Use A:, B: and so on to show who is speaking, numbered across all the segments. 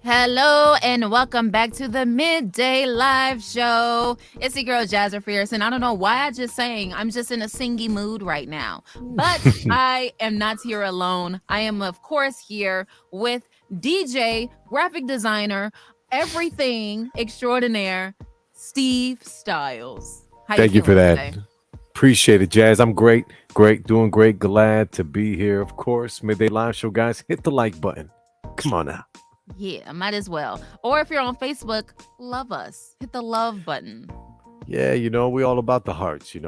A: Hello and welcome back to the Midday Live Show. It's your girl Jazzer Fierce, and I don't know why I just sang. I'm just in a singy mood right now. But I am not here alone. I am, of course, here with DJ, graphic designer, everything extraordinaire, Steve Stylez. How you
B: Thank you for
A: feeling
B: that.
A: today?
B: Appreciate it, Jazz. I'm great, doing great. Glad to be here, of course. Midday Live Show, guys. Hit the like button. Come on now.
A: Yeah, might as well. Or if you're on Facebook, love us. Hit the love button.
B: Yeah, we all about the hearts.
A: Yeah,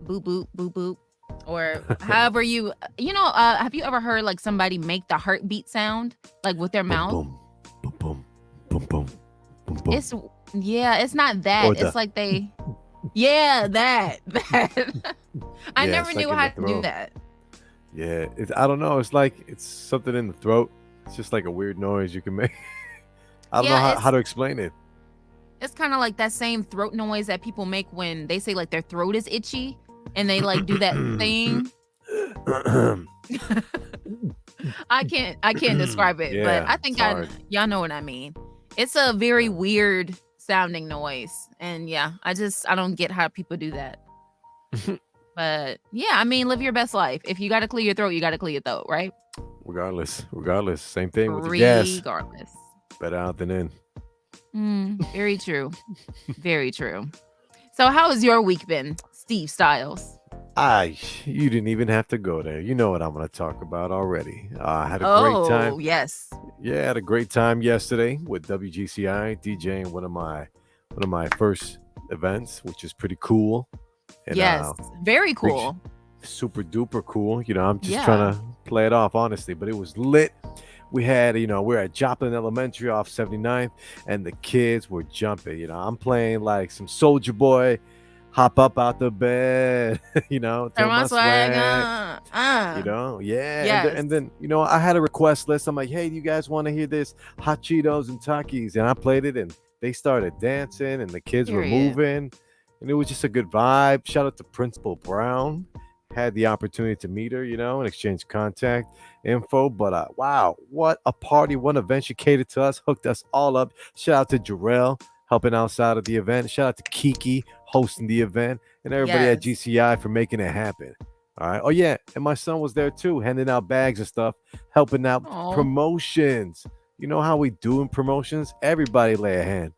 A: boop boop boop boop, or however have you ever heard like somebody make the heartbeat sound like with their
B: Boom,
A: mouth?
B: boom, boom, boom, boom, boom, boom, boom.
A: It's yeah, it's not
B: Or
A: that. It's
B: the
A: like that. I
B: yeah,
A: never
B: it's like
A: knew
B: in
A: how
B: the
A: to do
B: throat.
A: that.
B: Yeah, I don't know. It's like it's something in the throat. It's just like a weird noise you can make. I don't know
A: Yeah,
B: how to explain it.
A: it's kind of like that same throat noise that people make when they say like their throat is itchy and they like do that thing. I can't describe it, but
B: Yeah,
A: I
B: it's
A: think
B: hard.
A: y'all know what I mean. It's a very
B: Yeah.
A: weird sounding noise, and yeah, I don't get how people do that. But yeah, I mean, live your best life. If you got to clear your throat, you got to clear your throat, right?
B: Regardless. Same thing with the gas.
A: Regardless.
B: Better out than in.
A: Very true. Very true. So, how has your week been, Steve Stylez?
B: You didn't even have to go there. You know what I'm going to talk about already. I had a great time.
A: Oh, yes.
B: Yeah, I had a great time yesterday with WGCI DJing one of my first events, which is pretty cool. And
A: Yes. Very
B: big,
A: cool.
B: super duper cool. I'm just
A: Yeah.
B: trying to play it off honestly, but it was lit. We had, we're at Joplin Elementary off 79th, and the kids were jumping. I'm playing like some Soldier Boy, hop up out the bed,
A: Turn
B: turn
A: my
B: my
A: swag
B: swag,
A: on.
B: yeah. And then,
A: Yes.
B: and then, I had a request list. I'm like, hey, do you guys want to hear this? Hot Cheetos and Takis. And I played it, and they started dancing, and the kids were
A: Period.
B: moving, and it was just a good vibe. Shout out to Principal Brown. Had the opportunity to meet her, and exchange contact info. But wow, what a party! What event she catered to us, hooked us all up. Shout out to Jarrell helping outside of the event. Shout out to Kiki hosting the event, and everybody at
A: Yes.
B: GCI for making it happen. All right. Oh yeah, and my son was there too, handing out bags and stuff, helping out
A: Oh,
B: promotions. You know how we do in promotions? Everybody lay a hand.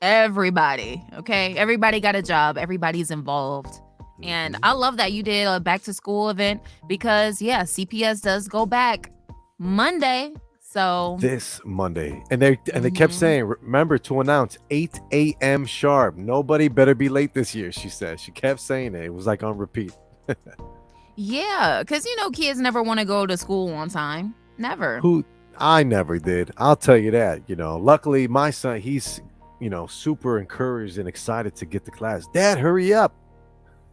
A: everybody. Okay. Everybody got a job. Everybody's involved. And
B: Mhm.
A: I love that you did a back to school event because, yeah, CPS does go back Monday. So,
B: This Monday. And they kept
A: mhm.
B: saying, remember to announce 8 a.m. sharp. Nobody better be late this year, she said. She kept saying it. It was like on repeat.
A: Yeah, because, kids never want to go to school on time. Never.
B: Who I never did. I'll tell you that. Luckily my son, he's, super encouraged and excited to get to class. Dad, hurry up.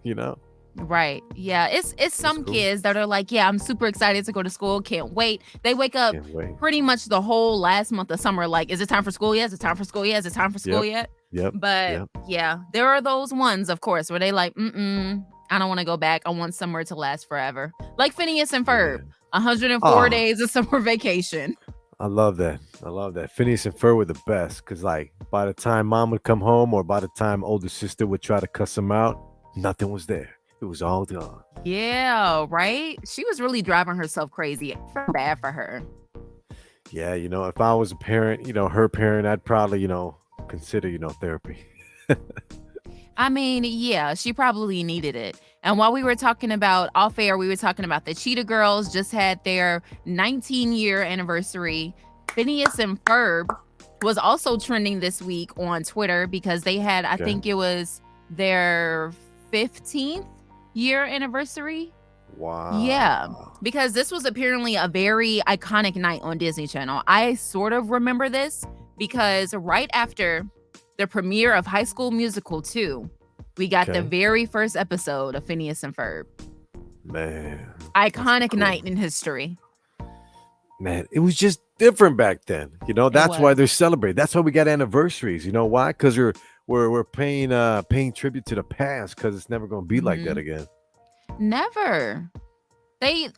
B: You know,
A: Right. Yeah. It's
B: it's
A: some
B: cool.
A: kids that are like, yeah, I'm super excited to go to school. Can't wait. They wake up
B: Can't wait.
A: pretty much the whole last month of summer, like, is it time for school yet? Is it time for school yet? Is it time for school
B: Yep.
A: yet?
B: Yep.
A: But
B: Yep.
A: yeah, there are those ones, of course, where they like, I don't want to go back. I want summer to last forever. Like Phineas and
B: Yeah.
A: Ferb, 104
B: Oh,
A: days of summer vacation.
B: I love that. I love that. Phineas and Ferb were the best because, like, by the time mom would come home or by the time older sister would try to cuss him out, nothing was there. It was all gone.
A: Yeah, right? She was really driving herself crazy. I felt bad for her.
B: Yeah, if I was a parent, her parent, I'd probably, consider, therapy.
A: I mean, yeah, she probably needed it. And while we were talking about off air, we were talking about the Cheetah Girls just had their 19-year anniversary. Phineas and Ferb was also trending this week on Twitter because they had, I
B: Okay.
A: think it was their 15th year anniversary. Yeah,
B: Wow.
A: because this was apparently a very iconic night on Disney Channel. I sort of remember this because right after the premiere of High School Musical 2, we got the
B: Okay.
A: very first episode of Phineas and Ferb.
B: Man, that's
A: Iconic
B: cool.
A: night in history.
B: Man, it was just different back then.
A: It
B: That's why
A: was.
B: they're celebrating. That's why we got anniversaries. You know why? Because we're paying tribute to the past because it's never gonna be like that
A: Mhm.
B: again.
A: Never. They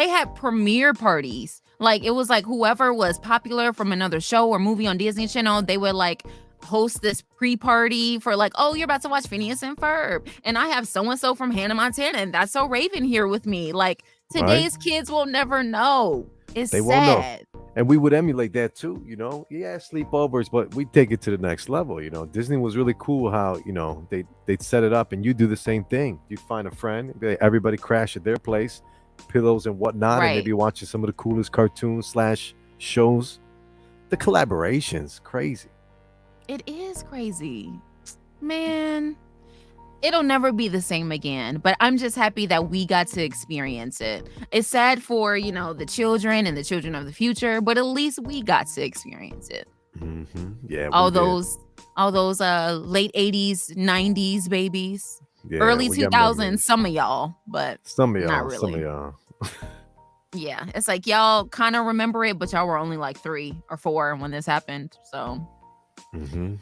A: had premiere parties. Like, it was like whoever was popular from another show or movie on Disney Channel, they would like host this pre-party for like, oh, you're about to watch Phineas and Ferb, and I have so-and-so from Hannah Montana and That's So Raven here with me. Like,
B: Right?
A: today's kids will never know. It's
B: They won't know.
A: sad.
B: And we would emulate that too, you know. Yeah, sleepovers, but we take it to the next level. You know, Disney was really cool. How they'd set it up, and you do the same thing. You'd find a friend, everybody crash at their place, pillows and whatnot, and
A: Right.
B: they'd be watching some of the coolest cartoons / shows. The collaborations, crazy.
A: It is crazy. Man, it'll never be the same again, but I'm just happy that we got to experience it. It's sad for, the children and the children of the future, but at least we got to experience it.
B: Yeah,
A: All
B: we did.
A: those late 80s, 90s babies,
B: Yeah,
A: early
B: we got
A: 2000s,
B: memories.
A: some of y'all, but
B: Some of y'all,
A: not
B: some of
A: really.
B: y'all.
A: Yeah, it's like y'all kind of remember it, but y'all were only like 3 or 4 when this happened. So,
B: hmm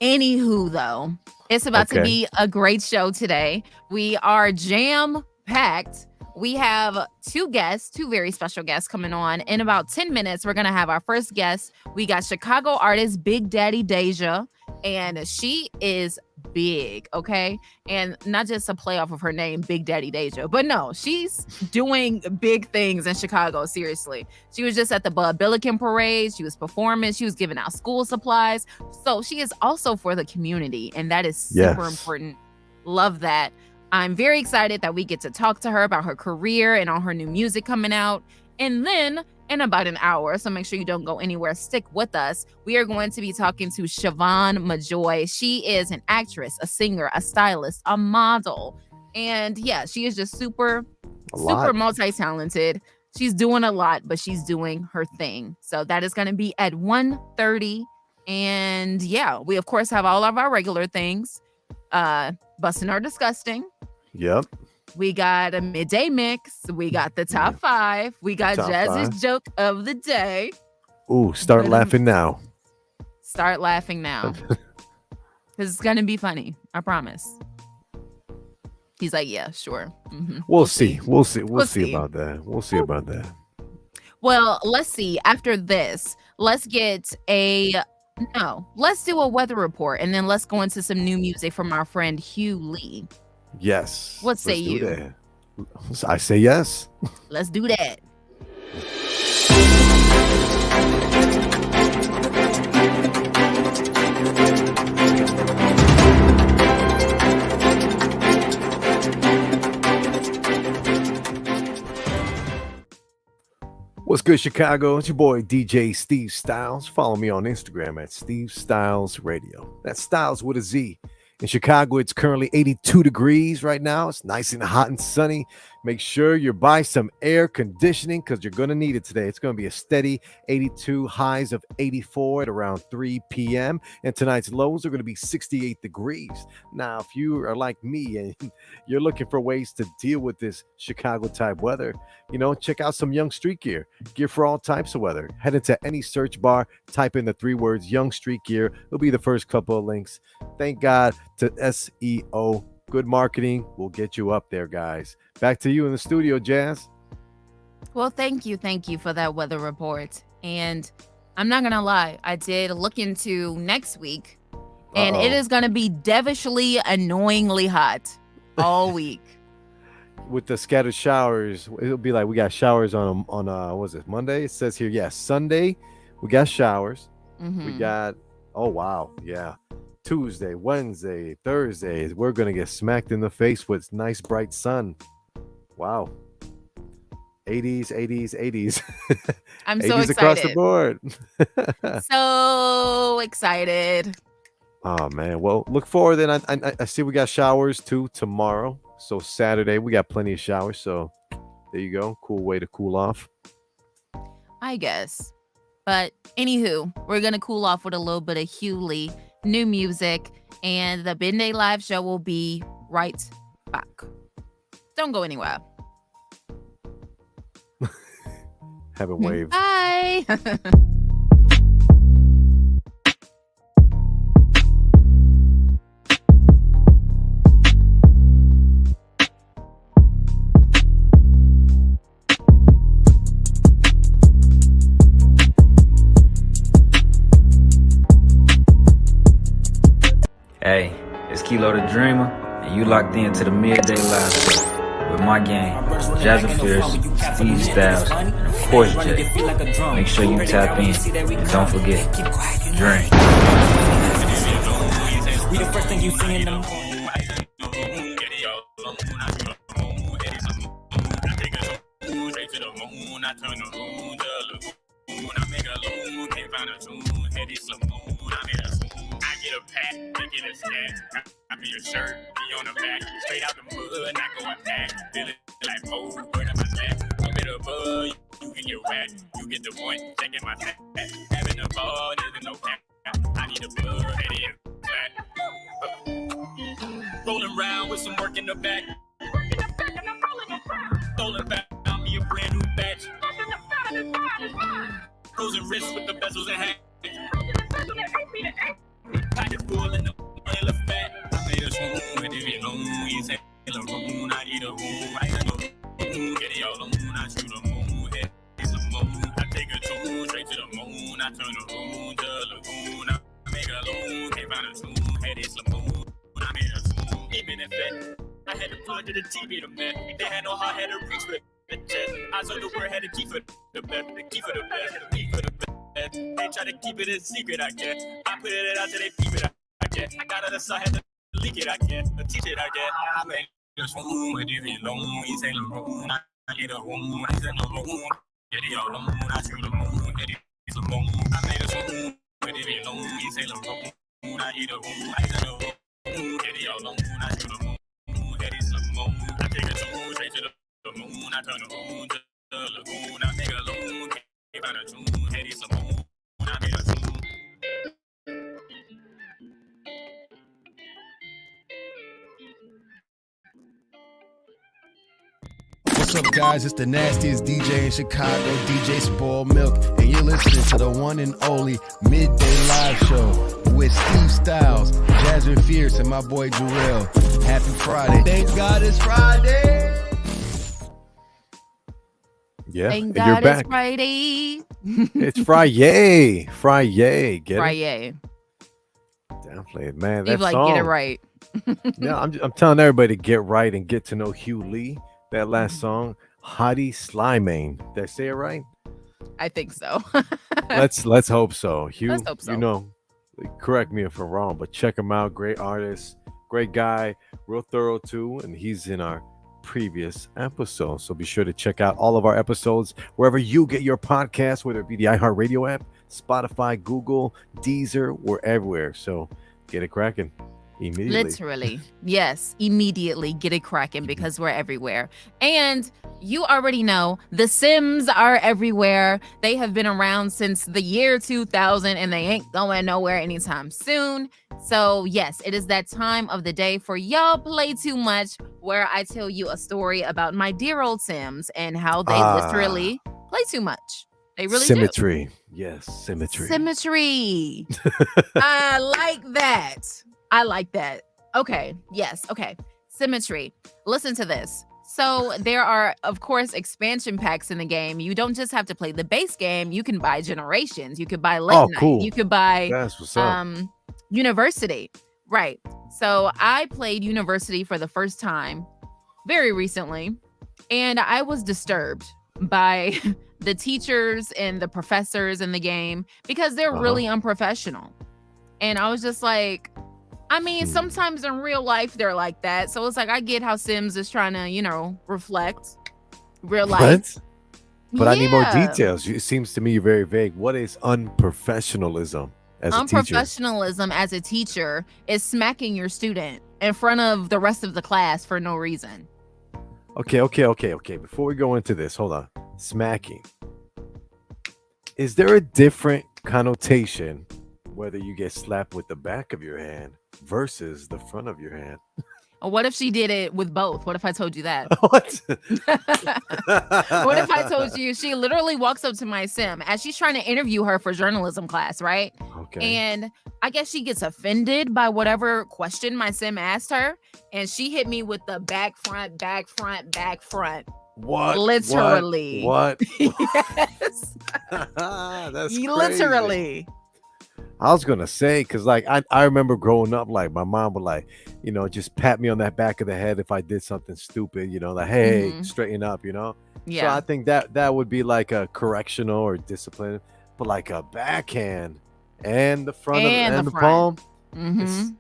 A: anywho, though, it's about to
B: Okay.
A: be a great show today. We are jam packed. We have 2 guests, 2 very special guests coming on. In about 10 minutes, we're going to have our first guest. We got Chicago artist Big Daddy Deja, and she is big, okay? And not just a play off of her name, Big Daddy Deja, but no, she's doing big things in Chicago, seriously. She was just at the Billiken Parade. She was performing. She was giving out school supplies. So she is also for the community, and that is super
B: Yes.
A: important. Love that. I'm very excited that we get to talk to her about her career and all her new music coming out. And then in about an hour, so make sure you don't go anywhere, stick with us, we are going to be talking to Shavon Majoi. She is an actress, a singer, a stylist, a model. And yeah, she is just super multi-talented. She's doing a lot, but she's doing her thing. So that is going to be at 1:30. And yeah, we of course have all of our regular things. Bussin' or Disgusting.
B: Yep.
A: We got a midday mix. We got the top 5. We got
B: Top
A: Jazz's
B: 5.
A: joke of the day.
B: Ooh, start
A: But,
B: laughing now.
A: Start laughing now. Because it's going to be funny. I promise. He's like, yeah, sure.
B: We'll see. We'll see. We'll
A: We'll
B: see
A: see.
B: about that. We'll see about that.
A: Well, let's see. After this, let's do a weather report, and then let's go into some new music from our friend Hugh Lee.
B: Yes.
A: What say
B: let's do
A: you?
B: that. I say yes.
A: Let's do that.
B: What's good, Chicago? It's your boy DJ Steve Stylez. Follow me on Instagram at Steve Stylez Radio. That's Styles with a Z. In Chicago, it's currently 82 degrees right now. It's nice and hot and sunny. Make sure you buy some air conditioning because you're going to need it today. It's going to be a steady 82, highs of 84 at around 3 p.m. And tonight's lows are going to be 68 degrees. Now, if you are like me and you're looking for ways to deal with this Chicago type weather, check out some Young Street Gear. Gear for all types of weather. Head into any search bar, type in the 3 words Young Street Gear. It'll be the first couple of links. Thank God to SEO. Good marketing will get you up there, guys. Back to you in the studio, Jazz.
A: Well, thank you for that weather report. And I'm not going to lie, I did look into next week, and it is going to be devilishly, annoyingly hot all week.
B: With the scattered showers, it'll be like we got showers on what is it, Monday? It says here, yes, Sunday, we got showers. We got, oh, wow, yeah. Tuesday, Wednesday, Thursday, we're going to get smacked in the face with nice, bright sun. Wow. 80s.
A: I'm
B: 80s
A: so excited.
B: across the board.
A: So excited.
B: Oh, man. Well, look forward then. I see we got showers, too, tomorrow. So Saturday, we got plenty of showers. So there you go. Cool way to cool off.
A: I guess. But anywho, we're going to cool off with a little bit of Hugh Lee, new music, and the Midday Live show will be right back. Don't go anywhere.
B: Haven't waved.
A: Bye.
C: Kilo the Dreamer, and you locked into the Midday Live Show with my gang, Jazza Fierce, Steve Stylez, and of course Jay. Make sure you tap in, and don't forget, drink.
D: We the first thing you see in them.
E: I be a shirt, be on the back, straight out the mud, not going back. Feeling like Mo, word on my lap. A bit of bud, you can get whack. You get the point, checking my tap. Having a ball, there's no cap. I need a blood, ready and flat. Rolling round with some work in the back. Rolling back, found me a brand new batch. Frozen wrists with the bezels and hats. Pocket full in the oil of fat. I made a swoon, and if you know, you say, I eat a room, I know. Get it all on, I shoot a moon, head is a moon. I take a tune, straight to the moon, I turn the room to a lagoon. I make a loon, can't find a tune, head is a moon. I made a tune, even if that, I had to plug to the TV to man. They had no heart, had to reach for the chest. I saw the word, had to keep for the best, the key for the best, the key for the best. They try to keep it a secret, I guess. I put it out till they peep it, I guess. I got it, so I had to leak it, I guess. Teach it, I guess. I made this room, but if you long, he's in the room. I get a room, he's in the room. Get it all on, I shoot the moon, get it, it's a moon. I made a room, but if you long, he's in the room. I get a room, he's in the room. Get it all on, I shoot the moon, get it, it's a moon. I take a tune, straight to the moon. I turn the moon to the lagoon. I make a loon, can't find a tune, get it, it's a moon. I made a tune.
F: What's up, guys? It's the nastiest DJ in Chicago, DJ Spoil Milk, and you're listening to the one and only Midday Live Show with Steve Stylez, Jasmine Fierce, and my boy Jarrell. Happy Friday. Thank God it's Friday.
B: Yeah,
A: Thank
B: and
A: God
B: you're
A: it's
B: back.
A: Friday.
B: It's Friday. Friday. Get it?
A: Friday.
B: Definitely, man.
A: Steve,
B: That
A: like,
B: song.
A: get it right.
B: Yeah, I'm telling everybody to get right and get to know Hugh Lee. That last song, Hottie Slimane. Did I say it right?
A: I think so.
B: Let's hope so. Hugh,
A: Let's hope so.
B: you know, correct me if I'm wrong, but check him out. Great artist, great guy, real thorough too, and he's in our previous episode. So be sure to check out all of our episodes wherever you get your podcast, whether it be the iHeartRadio app, Spotify, Google, Deezer, we're everywhere. So get it cracking immediately.
A: Literally. Yes, immediately get it cracking because we're everywhere. And you already know the Sims are everywhere. They have been around since the year 2000 and they ain't going nowhere anytime soon. So yes, it is that time of the day for Y'all Play Too Much, where I tell you a story about my dear old Sims and how they literally play too much. They really
B: Symmetry.
A: do.
B: Yes, symmetry.
A: Symmetry. I like that. I like that. Okay. Yes. Okay. Symmetry. Listen to this. So there are, of course, expansion packs in the game. You don't just have to play the base game. You can buy Generations. You could buy Late Night.
B: Cool.
A: You could buy
B: That's what's up.
A: University. Right. So I played University for the first time very recently, and I was disturbed by the teachers and the professors in the game because they're really unprofessional. And I was just like, I mean, sometimes in real life, they're like that. So it's like, I get how Sims is trying to, you know, reflect real life.
B: But I need more details. It seems to me you're very vague. What is unprofessionalism as a teacher?
A: Unprofessionalism as a teacher is smacking your student in front of the rest of the class for no reason.
B: Okay. Before we go into this, hold on. Smacking. Is there a different connotation whether you get slapped with the back of your hand versus the front of your hand?
A: What if she did it with both? What if I told you that?
B: What?
A: What if I told you she literally walks up to my sim as she's trying to interview her for journalism class, right?
B: Okay.
A: And I guess she gets offended by whatever question my sim asked her. And she hit me with the back, front, back, front, back, front.
B: What?
A: Literally.
B: What?
A: Yes.
B: That's crazy.
A: Literally.
B: I was gonna say, cause like I remember growing up, like my mom would like, just pat me on that back of the head if I did something stupid, like, hey,
A: Mhm.
B: straighten up. So
A: Yeah.
B: I think that would be like a correctional or discipline, but like a backhand and the front of
A: And the
B: and the
A: front.
B: palm, it's
A: Mhm.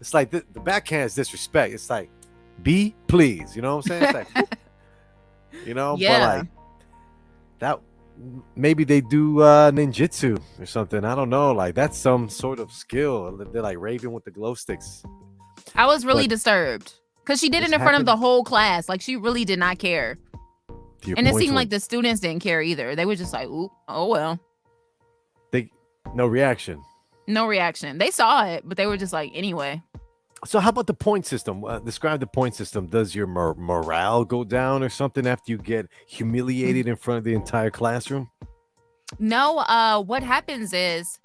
B: it's like the backhand is disrespect. It's like, be please, you know what I'm saying? It's like, but
A: Yeah.
B: like that maybe they do ninjutsu or something. I don't know. Like that's some sort of skill. They're like Raven with the glow sticks.
A: I was really
B: But
A: disturbed because she did
B: this
A: it in front of
B: happened
A: the whole class. Like, she really did not care.
B: to your
A: And it
B: point
A: seemed
B: when
A: like the students didn't care either. They were just like, oop, oh well.
B: they no reaction.
A: No reaction. They saw it, but they were just like, anyway.
B: So how about the point system? Describe the point system. Does your morale go down or something after you get humiliated in front of the entire classroom?
A: No, what happens is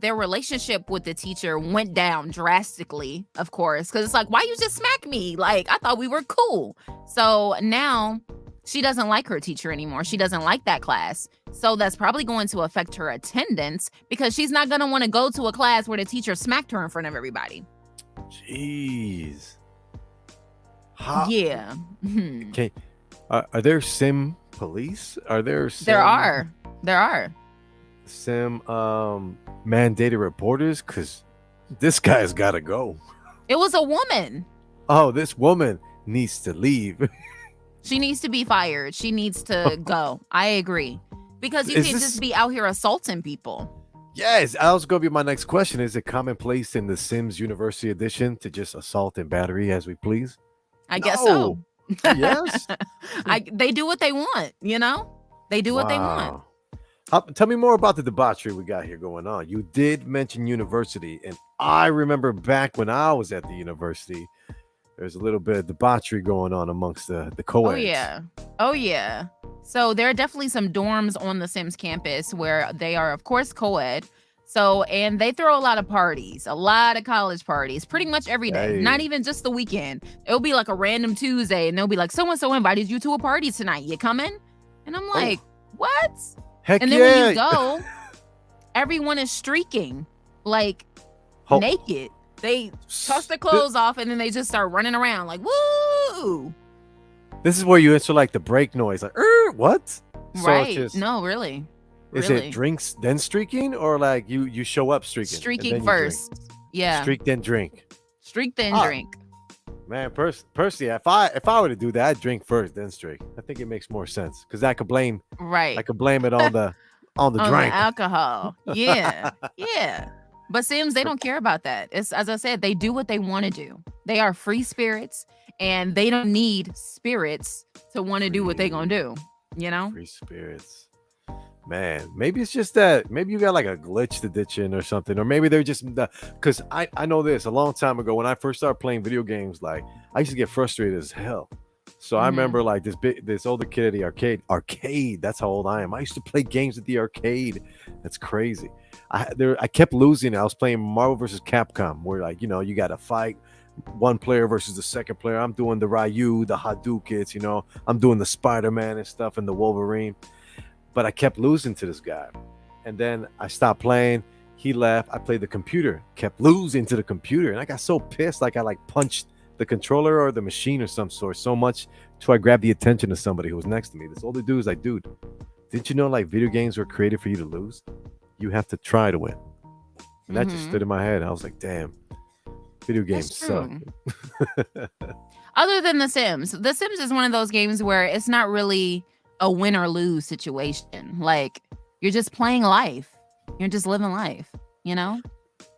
A: their relationship with the teacher went down drastically, of course, because it's like, why you just smack me? Like, I thought we were cool. So now she doesn't like her teacher anymore. She doesn't like that class. So that's probably going to affect her attendance because she's not going to want to go to a class where the teacher smacked her in front of everybody.
B: Jeez. How
A: Yeah.
B: okay? Are there sim police? Are there sim,
A: There are.
B: sim mandated reporters? Because this guy's got to go.
A: It was a woman.
B: Oh, this woman needs to leave.
A: She needs to be fired. She needs to go. I agree. Because you
B: Is
A: can't
B: this-
A: just be out here assaulting people.
B: Yes, that was going to be my next question. Is it commonplace in the Sims University Edition to just assault and battery as we please?
A: I guess so.
B: Yes.
A: They do what they want, They do what they want.
B: Wow. Tell me more about the debauchery we got here going on. You did mention university, and I remember back when I was at the university, there's a little bit of debauchery going on amongst the co-eds.
A: Oh yeah. So there are definitely some dorms on the Sims campus where they are, of course, co-ed. So, and they throw a lot of parties, a lot of college parties, pretty much every day,
B: Hey.
A: not even just the weekend. It'll be like a random Tuesday and they'll be like, so-and-so invited you to a party tonight. You coming? And I'm like, what?
B: Heck
A: And then
B: yeah.
A: when you go, everyone is streaking, like
B: Ho-
A: naked. They toss their clothes off and then they just start running around like, woo!
B: This is where you answer like the break noise, like, what? So it's
A: Right.
B: just-
A: No, really.
B: Is
A: really.
B: it drinks then streaking, or like you show up streaking? and then
A: Streaking
B: you
A: first.
B: drink?
A: Yeah.
B: Streak then drink.
A: Streak then
B: Ah.
A: drink.
B: Man, personally, if I were to do that, I'd drink first then streak. I think it makes more sense because I could blame
A: Right.
B: it on the
A: On
B: drink.
A: the alcohol. Yeah. Yeah. But Sims, they don't care about that. It's, as I said, they do what they want to do. They are free spirits and they don't need spirits to want to do what they're going to do,
B: Free spirits. Man, maybe it's just that maybe you got like a glitch to ditch in or something, or maybe they're just because I know this a long time ago when I first started playing video games, like I used to get frustrated as hell. So I
A: Mhm.
B: remember like this older kid at the arcade. That's how old I am. I used to play games at the arcade. That's crazy. I kept losing. I was playing Marvel versus Capcom, where like you got to fight one player versus the second player. I'm doing the Ryu, the Hadoukens, I'm doing the Spider-Man and stuff and the Wolverine. But I kept losing to this guy. And then I stopped playing. He left. I played the computer, kept losing to the computer. And I got so pissed, like I punched the controller or the machine or some sort so much till I grabbed the attention of somebody who was next to me. This older dude was like, dude, didn't you know like video games were created for you to lose? You have to try to win. And that just
A: Mhm.
B: stood in my head. I was like, damn, video games
A: That's
B: suck.
A: true. Other than The Sims is one of those games where it's not really a win or lose situation. Like, you're just playing life. You're just living life,
B: Yeah.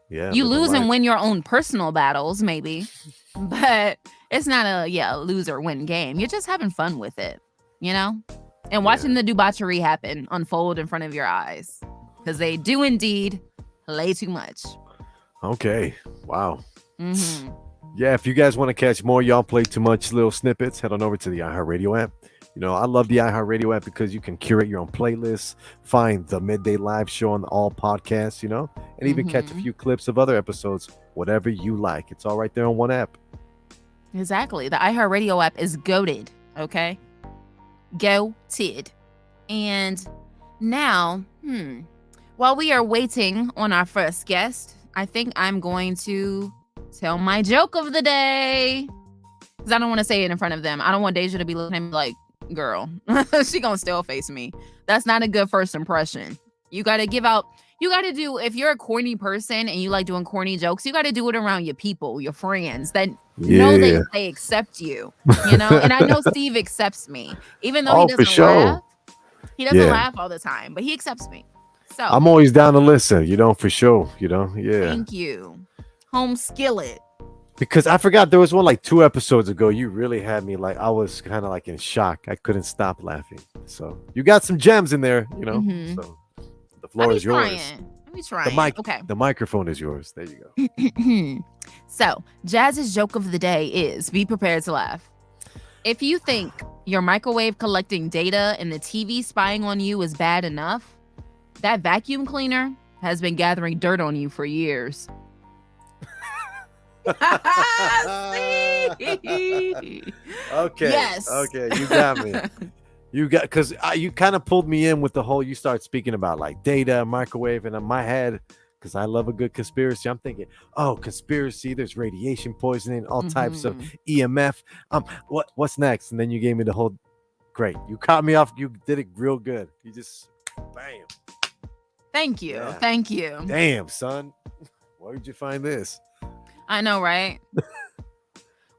A: You
B: living
A: lose and
B: life.
A: win your own personal battles, maybe, but it's not a lose or win game. You're just having fun with it, and watching the debauchery happen unfold in front of your eyes, because they do indeed play too much.
B: Okay. Wow.
A: Hmm.
B: Yeah, if you guys want to catch more Y'all Play Too Much little snippets, head on over to the iHeartRadio app. I love the iHeartRadio app because you can curate your own playlists, find the Midday Live Show on all podcasts, and even catch a
A: Mhm.
B: few clips of other episodes, whatever you like. It's all right there on one app.
A: Exactly. The iHeartRadio app is goated. Okay. Goated. And now, While we are waiting on our first guest, I think I'm going to tell my joke of the day. Because I don't want to say it in front of them. I don't want Deja to be looking at me like, girl, she gonna still face me. That's not a good first impression. You got to do, if you're a corny person and you like doing corny jokes, you got to do it around your people, your friends that know that they accept you, And I know Steve accepts me, even though he doesn't laugh. He doesn't laugh all the time, but he accepts me. So
B: I'm always down to listen, for sure, Yeah.
A: Thank you. Home skillet.
B: Because I forgot there was one like 2 episodes ago. You really had me like I was kind of like in shock. I couldn't stop laughing. So you got some gems in there,
A: Mm-hmm.
B: So the floor is yours.
A: Let me try. Okay.
B: The microphone is yours. There you go.
A: So Jazz's joke of the day is: be prepared to laugh. If you think your microwave collecting data and the TV spying on you is bad enough, that vacuum cleaner has been gathering dirt on you for years.
B: Okay.
A: Yes.
B: Okay, you got me. Because you kind of pulled me in with the whole. You start speaking about like data, microwave, and in my head, because I love a good conspiracy, I'm thinking, oh, conspiracy. There's radiation poisoning, all types of EMF. What's next? And then you gave me the whole. Great, you caught me off. You did it real good. You just, bam.
A: Thank you.
B: Yeah.
A: Thank you.
B: Damn, son. Where did you find this?
A: I know, right?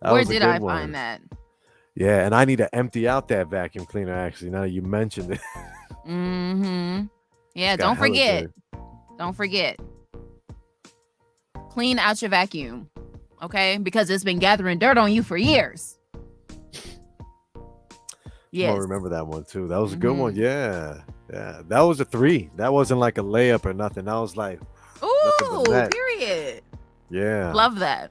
A: Where did I find that?
B: Yeah, and I need to empty out that vacuum cleaner, actually, now that you mentioned it.
A: Mm-hmm. Yeah, don't forget. Don't forget. Clean out your vacuum, okay? Because it's been gathering dirt on you for years.
B: Yes. I remember that one, too. That was a good one. Yeah. Yeah. That was a 3. That wasn't like a layup or nothing. That was like,
A: ooh, period.
B: Yeah.
A: Love that.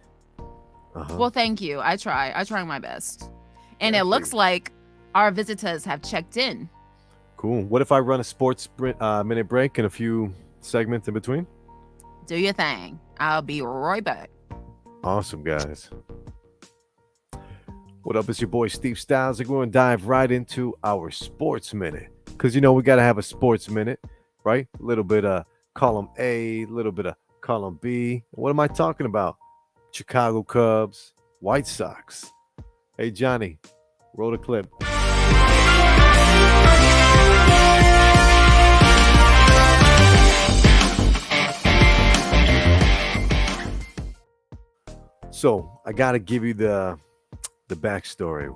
A: Well, thank you. I try my best. And it looks like our visitors have checked in.
B: Cool. What if I run a sports minute break and a few segments in between?
A: Do your thing. I'll be right back.
B: Awesome, guys. What up? It's your boy Steve Stylez. We're going to dive right into our sports minute. Because, we got to have a sports minute, right? A little bit of column A, a little bit of column B. What am I talking about? Chicago Cubs, White Sox. Hey, Johnny, roll the clip. So I got to give you the backstory.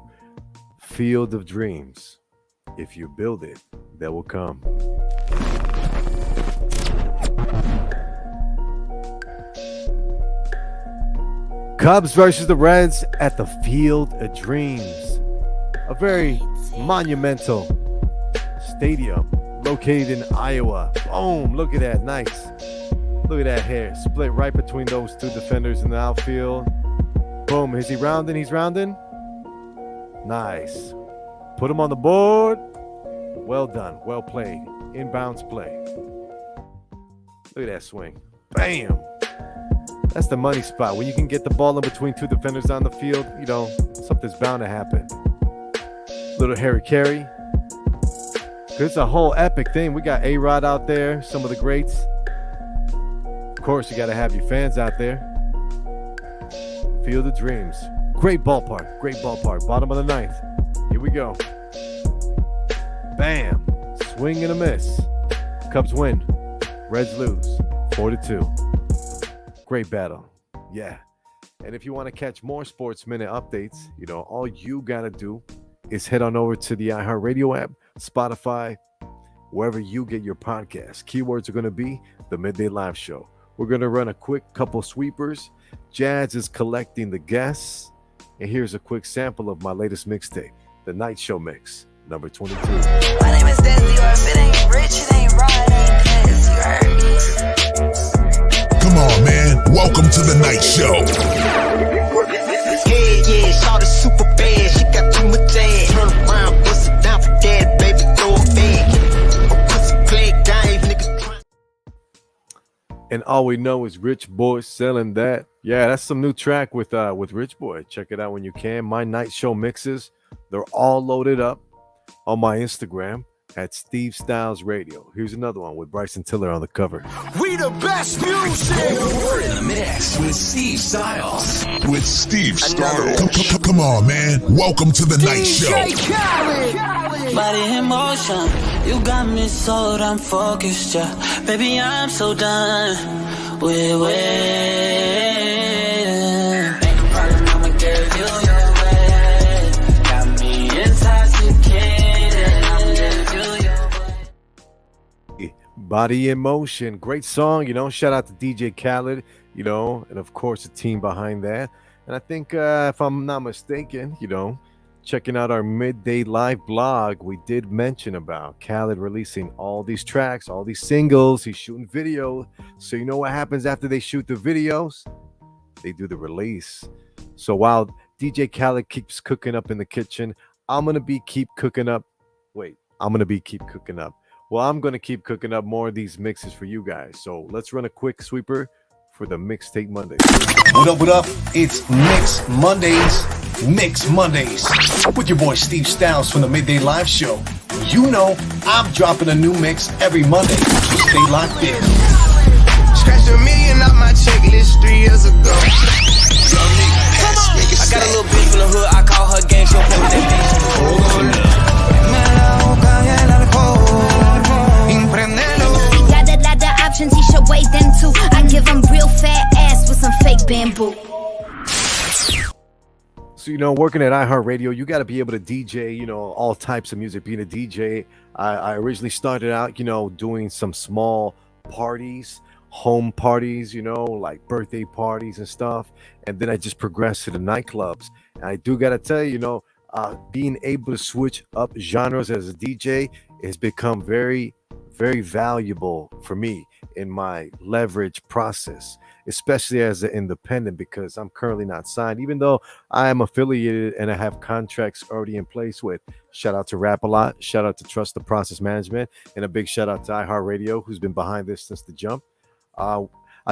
B: Field of Dreams. If you build it, they will come. Cubs versus the Reds at the Field of Dreams. A very monumental stadium located in Iowa. Boom, look at that. Nice. Look at that hair. Split right between those two defenders in the outfield. Boom. Is he rounding? He's rounding. Nice. Put him on the board. Well done. Well played. Inbounds play. Look at that swing. Bam. That's the money spot. When you can get the ball in between two defenders on the field, something's bound to happen. Little Harry Carey. It's a whole epic thing. We got A-Rod out there, some of the greats. Of course, you got to have your fans out there. Field of Dreams. Great ballpark. Great ballpark. Bottom of the 9th. Here we go. Bam. Swing and a miss. Cubs win. Reds lose. 4-2. Great battle. Yeah. And if you want to catch more Sports Minute updates, all you got to do is head on over to the iHeartRadio app, Spotify, wherever you get your podcasts. Keywords are going to be the Midday Live Show. We're going to run a quick couple sweepers. Jazz is collecting the guests. And here's a quick sample of my latest mixtape, The Night Show Mix, number 22.
G: My name is Desi, or if it ain't rich, it ain't right, it ain't Desi, you heard me.
H: Come on, man. Welcome to the Night Show.
G: Yeah, shot is super bad. She got too much ass. Turn around, bust it down for daddy, baby, throw it back. Pussy play game, niggas.
B: And all we know is Rich Boy selling that. Yeah, that's some new track with Rich Boy. Check it out when you can. My Night Show mixes, they're all loaded up on my Instagram. at Steve Stylez Radio. Here's another one with Bryson Tiller on the cover.
G: We the best music.
H: You're in the mix with Steve Stylez. With Steve Stylez. Come on, man. Welcome to the night show.
D: Body in motion, you got me sold, I'm focused, yeah. Baby, I'm so done with waiting. Ain't no problem, I'ma give you your way. Got me intoxicated, I'll give you your way.
B: Body in Motion, great song, shout out to DJ Khaled, and of course the team behind that. And I think if I'm not mistaken, checking out our Midday Live blog, we did mention about Khaled releasing all these tracks, all these singles. He's shooting video. So you know what happens after they shoot the videos? They do the release. So while DJ Khaled keeps cooking up in the kitchen, I'm going to keep cooking up. Well, I'm going to keep cooking up more of these mixes for you guys. So let's run a quick sweeper for the Mixtape Monday.
I: What up? It's Mix Mondays with your boy Steve Stylez from the Midday Live Show. I'm dropping a new mix every Monday, so stay locked in.
G: Scratched $1 million off my checklist 3 years ago.
D: I got a little bitch from the hood, I call her gang, she'll play with that
J: Got the options, he should weigh them too. I give him real fat ass with some fake bamboo.
B: So, working at iHeartRadio, you got to be able to DJ, all types of music. Being a DJ, I originally started out, doing some small parties, home parties, like birthday parties and stuff. And then I just progressed to the nightclubs. And I do got to tell you, being able to switch up genres as a DJ has become very, very valuable for me in my leverage process, especially as an independent, because I'm currently not signed, even though I am affiliated and I have contracts already in place with, shout out to Rap-A-Lot, shout out to Trust the Process Management, and a big shout out to iHeartRadio, who's been behind this since the jump. I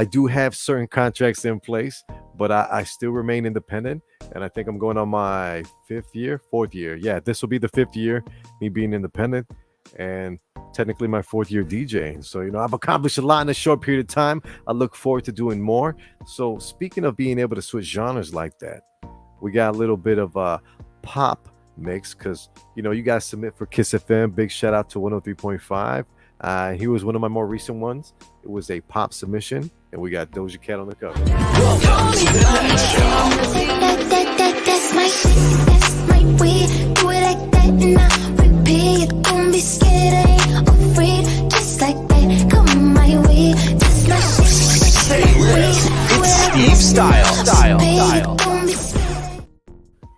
B: do have certain contracts in place, but I still remain independent, and I think I'm going on my fourth year. Yeah, this will be the 5th year, me being independent, and technically my 4th year DJing. So, I've accomplished a lot in a short period of time. I look forward to doing more. So speaking of being able to switch genres like that, we got a little bit of a pop mix because, you guys submit for Kiss FM. Big shout out to 103.5. He was one of my more recent ones. It was a pop submission, and we got Doja Cat on the cover.
J: That's my way. Do it like that and I repeat. Don't be scared, I ain't afraid. Just like that, come my way. That's my
H: It's Steve Stylez.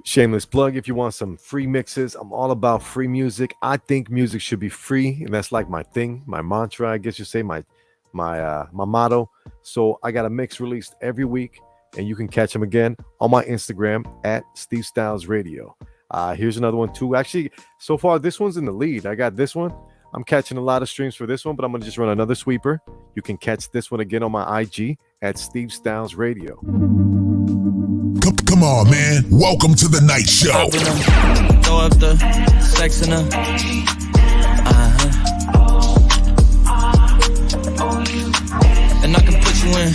B: Shameless plug. If you want some free mixes, I'm all about free music. I think music should be free, and that's like my thing, my mantra, I guess you say, my motto. So I got a mix released every week, and you can catch them again on my Instagram at Steve Stylez Radio. Here's another one too. Actually, so far this one's in the lead. I got this one. I'm catching a lot of streams for this one, but I'm gonna just run another sweeper. You can catch this one again on my IG at Steve Stylez Radio.
H: Come on, man. Welcome to the night show.
D: Throw up the sex in her. And I can put you in.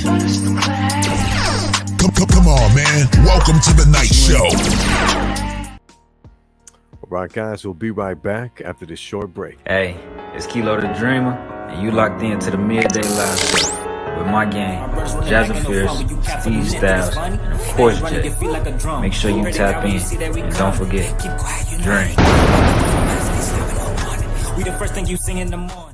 H: Come on, man. Welcome to the night show.
B: All right, guys, we'll be right back after this short break.
C: Hey, it's Kilo the Dreamer, and you locked into the Midday Live Show with my gang, Jazza Fierce, Steve Stylez, and of course Jay. Make sure you tap in, and don't forget, drink.
D: We the first thing you sing in the morning.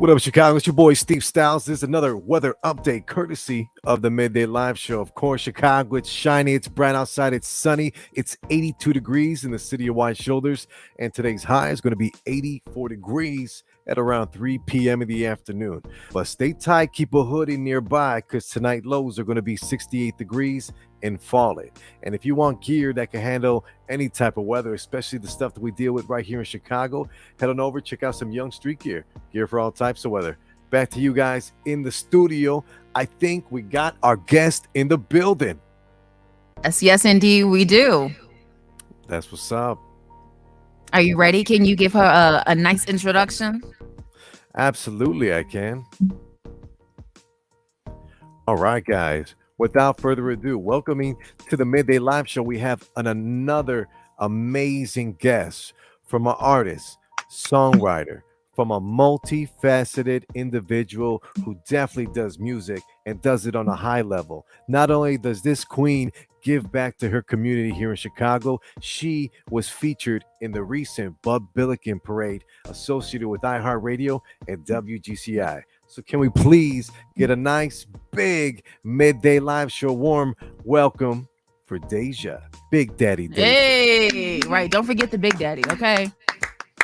B: What up, Chicago? It's your boy Steve Stylez. This is another weather update courtesy of the Midday Live Show. Of course, Chicago, it's shiny, it's bright outside, it's sunny. It's 82 degrees in the city of White Shoulders, and today's high is going to be 84 degrees at around 3 p.m. in the afternoon. But stay tight, keep a hoodie nearby, because tonight lows are going to be 68 degrees and falling. And if you want gear that can handle any type of weather, especially the stuff that we deal with right here in Chicago, head on over, check out some Young Street gear for all types of weather. Back to you guys in the studio. I think we got our guest in the building.
A: Yes, indeed, we do.
B: That's what's up.
A: Are you ready? Can you give her a nice introduction?
B: Absolutely, I can. All right, guys. Without further ado, welcoming to the Midday Live Show, we have another amazing guest from an artist, songwriter, from a multifaceted individual who definitely does music and does it on a high level. Not only does this queen give back to her community here in Chicago, she was featured in the recent Bud Billiken parade associated with iHeartRadio and WGCI. So can we please get a nice big Midday Live Show warm welcome for Deja, Big Daddy Deja.
A: Hey, right. Don't forget the Big Daddy, okay?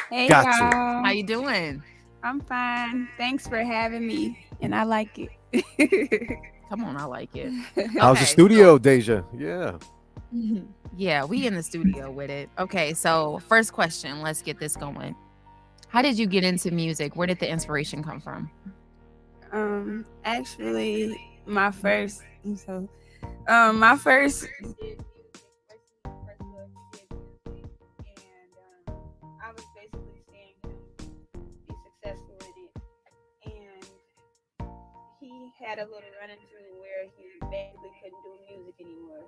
K: Hey,
B: Got
K: y'all.
B: to.
A: How you doing?
K: I'm fine. Thanks for having me, and I like it.
A: Come on, I like it.
B: How's the
A: Okay,
B: studio, Deja? Yeah.
A: Yeah, we in the studio with it. Okay, so first question, let's get this going. How did you get into music? Where did the inspiration come from?
K: Actually, my first. My first. I was basically seeing him be successful in it, and he had a little run-in through where he basically couldn't do music anymore.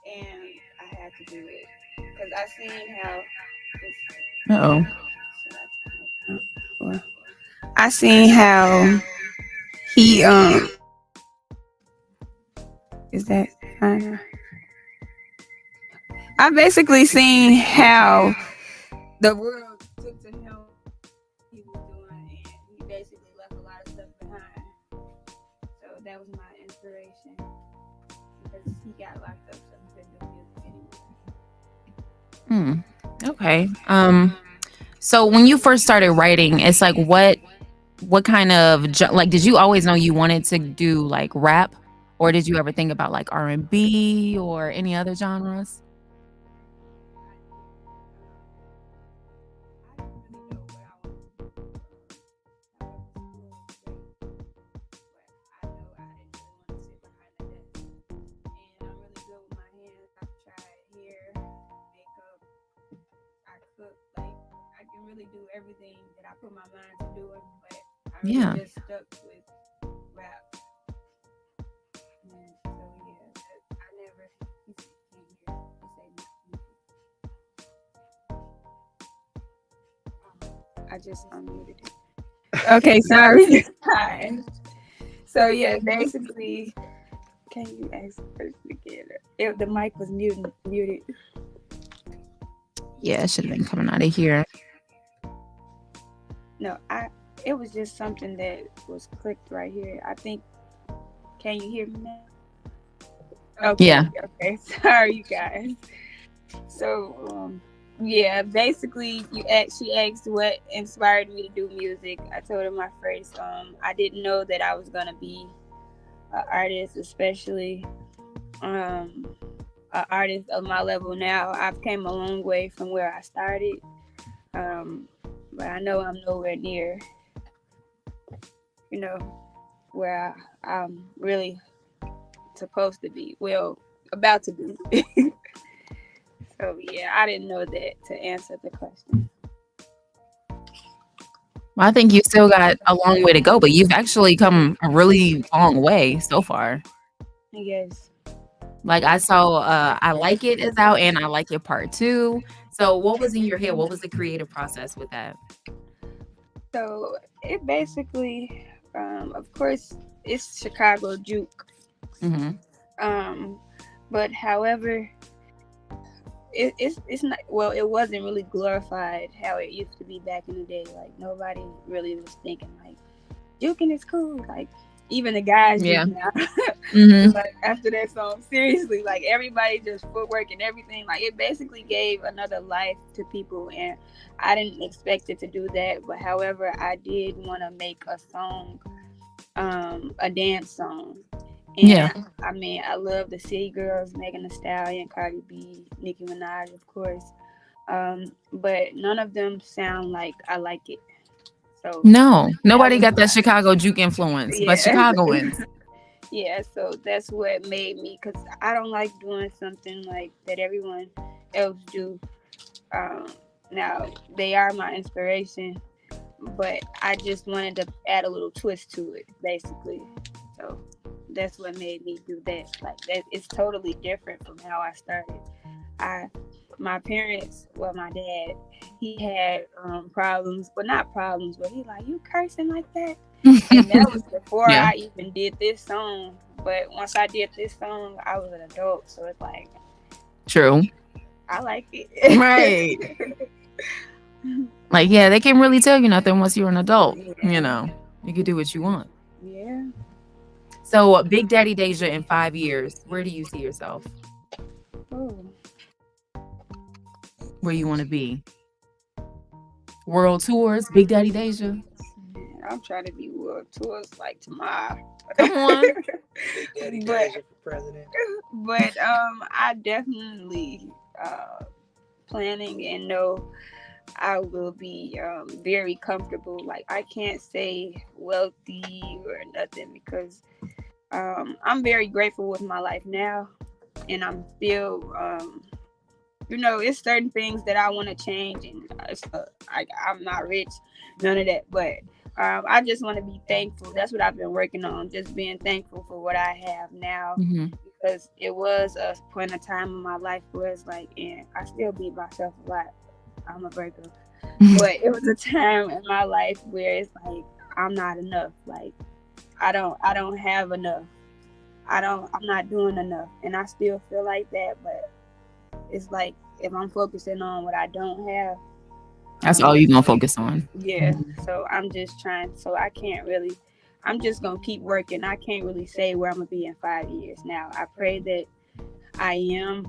K: And I had to do it because I seen how. I seen how he is that fine? I basically seen how the world took to him he was doing, and he basically left a lot of stuff behind. So that was my inspiration because he got locked up, so he couldn't do music anymore.
A: Okay. So when you first started writing, it's like what kind of like did you always know you wanted to do like rap, or did you ever think about like R&B or any other genres?
K: Do everything that I put my mind to doing, but I really just stuck with rap. And so I never came here to say I just unmuted it. Okay, sorry. Hi. So basically, can you ask first again? The mic was muted.
A: Yeah, it should have been coming out of here.
K: No, it was just something that was clicked right here. I think, can you hear me now? Okay.
A: Yeah.
K: Okay. Sorry, you guys. So, basically, she asked what inspired me to do music. I told her my first. I didn't know that I was gonna be an artist, especially an artist of my level now. I've came a long way from where I started. But I know I'm nowhere near, where I'm really supposed to be. Well, about to be. So, I didn't know that to answer the question.
A: Well, I think you still got a long way to go, but you've actually come a really long way so far.
K: Yes.
A: Like I saw I Like It is out and I Like It Part 2. So what was in your head? What was the creative process with that?
K: So it basically, of course, it's Chicago juke.
A: Mm-hmm.
K: But however, it's not, well, it wasn't really glorified how it used to be back in the day. Like nobody really was thinking like juking is cool. Like even the guys juke now. Like after that song, seriously, like everybody just footwork and everything. Like it basically gave another life to people, and I didn't expect it to do that. But however, I did want to make a song, a dance song. And I mean, I love the City Girls, Megan Thee Stallion, Cardi B, Nicki Minaj, of course. But none of them sound like I like it. So
A: no, nobody got that Chicago juke influence, but Chicagoans.
K: Yeah, so that's what made me, because I don't like doing something like that everyone else do. Now, they are my inspiration, but I just wanted to add a little twist to it, basically. So that's what made me do that. Like that, it's totally different from how I started. My parents, well, my dad, he had problems, but not problems, but he like, you cursing like that? And that was before I even did this song. But once I did this song, I was an adult, so it's like,
A: true,
K: I like it.
A: Right. Like, yeah, they can't really tell you nothing once you're an adult. You know, you can do what you want.
K: Yeah.
A: So, Big Daddy Deja in 5 years, where do you see yourself?
K: Oh.
A: Where you want to be? World tours, Big Daddy Deja.
K: I'm trying to be world tours like tomorrow.
A: Come on.
L: Big Daddy Deja for president.
K: But I definitely planning and know I will be very comfortable. Like I can't say wealthy or nothing because I'm very grateful with my life now, and I'm still it's certain things that I want to change, and I'm not rich, none of that, but I just want to be thankful. That's what I've been working on, just being thankful for what I have now, because it was a point of time in my life where it's like, and I still beat myself a lot. I'm a Virgo, but it was a time in my life where it's like I'm not enough. Like I don't have enough. I'm not doing enough, and I still feel like that. But it's like if I'm focusing on what I don't have,
A: that's all you're gonna focus on.
K: Yeah. So I'm just trying. So I can't really. I'm just gonna keep working. I can't really say where I'm gonna be in 5 years. Now I pray that I am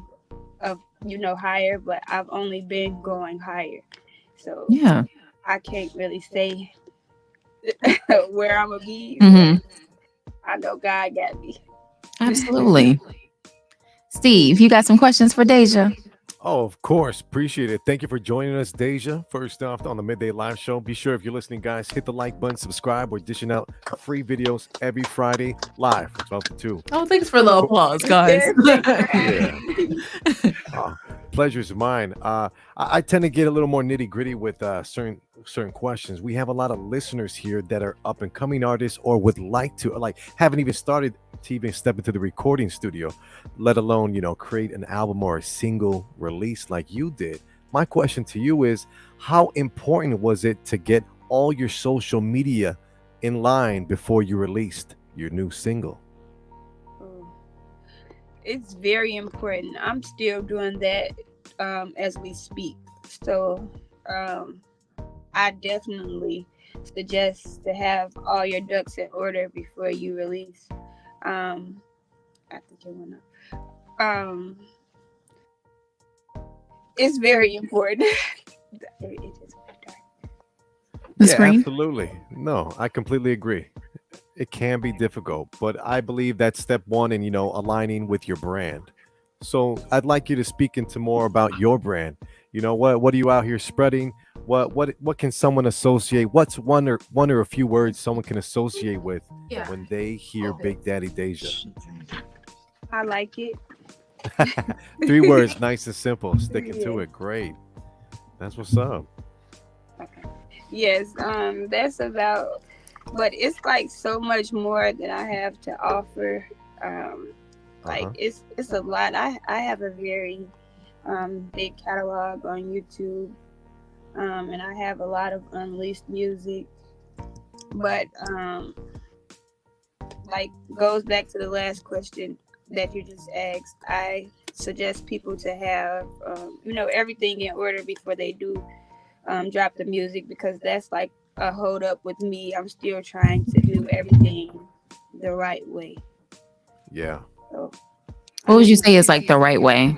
K: higher, but I've only been going higher. So
A: yeah,
K: I can't really say where I'm gonna be. I know God got me.
A: Absolutely. Steve, you got some questions for Deja?
B: Oh, of course. Appreciate it. Thank you for joining us, Deja. First off, on the Midday Live Show. Be sure if you're listening, guys, hit the like button, subscribe. We're dishing out free videos every Friday live from 12 to 2.
A: Oh, thanks for the applause, guys.
B: Pleasure's mine. I tend to get a little more nitty gritty with certain questions. We have a lot of listeners here that are up and coming artists or would like to, haven't even started to even step into the recording studio, let alone, create an album or a single release like you did. My question to you is, how important was it to get all your social media in line before you released your new single?
K: It's very important. I'm still doing that as we speak. So I definitely suggest to have all your ducks in order before you release. I think it went up. It's very important. It just went dark.
B: Absolutely. No, I completely agree. It can be difficult, but I believe that's step one in, aligning with your brand. So I'd like you to speak into more about your brand. What are you out here spreading? What can someone associate? What's one or a few words someone can associate with when they hear Big Daddy Deja?
K: I like it.
B: 3 words, nice and simple. Sticking to it. Great. That's what's up.
K: Okay. Yes, that's about. But it's like so much more that I have to offer. It's a lot. I have a very big catalog on YouTube, and I have a lot of unreleased music. But goes back to the last question. that you just asked, I suggest people to have, everything in order before they do drop the music, because that's like a hold up with me. I'm still trying to do everything the right way.
B: Yeah.
K: So,
A: What would you say is like the right way?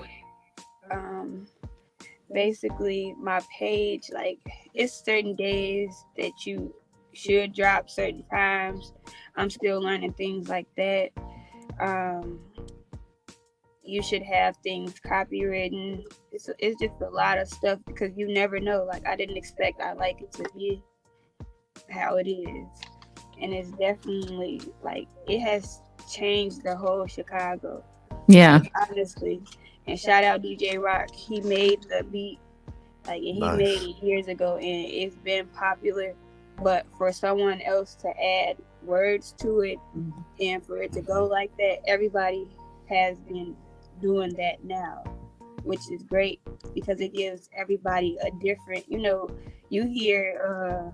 K: Basically, my page, like, it's certain days that you should drop certain times. I'm still learning things like that. You should have things copywritten. It's just a lot of stuff, because you never know. Like, I didn't expect I like it to be how it is, and it's definitely like it has changed the whole Chicago.
A: Yeah,
K: honestly. And shout out DJ Rock. He made the beat, like, and he
B: Nice.
K: made it years ago, and it's been popular. But for someone else to add words to it and for it to go like that, everybody has been doing that now, which is great, because it gives everybody a different, you hear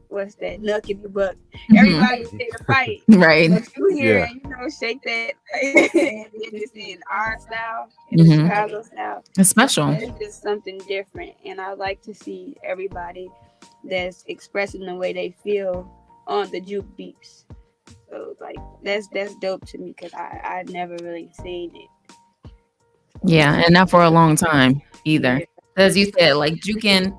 K: what's that, Nuck if you buck. Everybody say the fight.
A: Right.
K: But you hear,
B: Yeah.
K: shake that, and it's in our style, in the Chicago style.
A: It's special.
K: It's just something different, and I like to see everybody that's expressing the way they feel on the juke beats. So, like, that's dope to me, because I've never really seen it.
A: Yeah, and not for a long time either. As you said, like juking,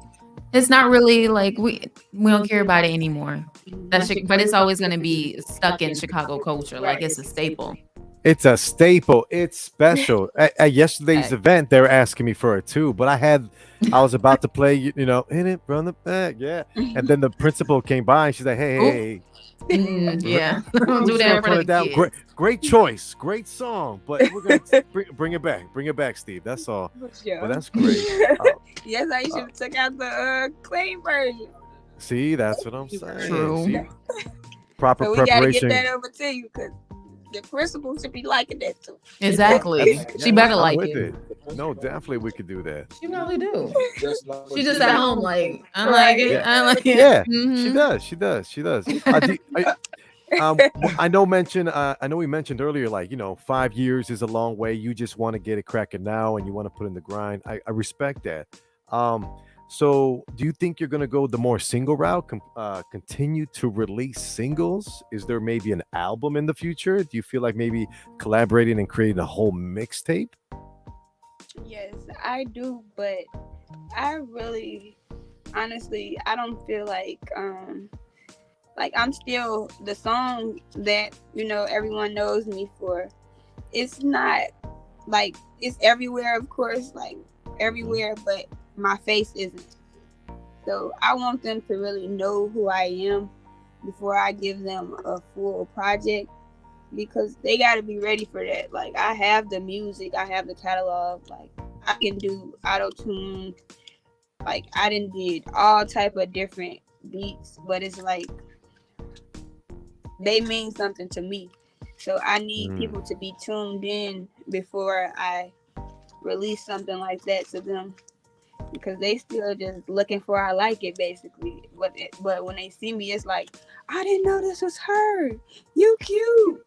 A: it's not really like we don't care about it anymore. But it's always going to be stuck in Chicago culture. Like, it's a staple.
B: It's a staple. It's special. At yesterday's event, they were asking me for it too, but I was about to play, hit it from the back, yeah. And then the principal came by and she's like, hey.
A: Yeah, don't do that in front of the kids.
B: Great choice, great song, but we're gonna bring it back, Steve. That's all. But that's great.
K: Yes, I should have took out the clean version.
B: See, that's what I'm saying.
A: True.
B: See? Proper
K: So we
B: preparation.
K: gotta get that over to you, because the principal should be liking that too.
A: Exactly. She better
B: I'm
A: like
B: with
A: it.
B: No, definitely we could do that.
A: She probably do. She just at home like, I like it.
B: Yeah.
A: I like it.
B: Yeah,
A: Mhm.
B: she does. I know we mentioned earlier, like, 5 years is a long way. You just want to get it cracking now, and you want to put in the grind. I respect that. So do you think you're going to go the more single route, continue to release singles? Is there maybe an album in the future? Do you feel like maybe collaborating and creating a whole mixtape?
K: Yes, I do, but I really, honestly, I don't feel like I'm still the song that, everyone knows me for. It's not like it's everywhere, of course, like everywhere, but my face isn't. So I want them to really know who I am before I give them a full project, because they got to be ready for that. Like, I have the music, I have the catalog, like I can do auto-tune, like I did all type of different beats, but it's like they mean something to me. So I need people to be tuned in before I release something like that to them, because they still just looking for I like it, basically. But when they see me, it's like, I didn't know this was her. You cute.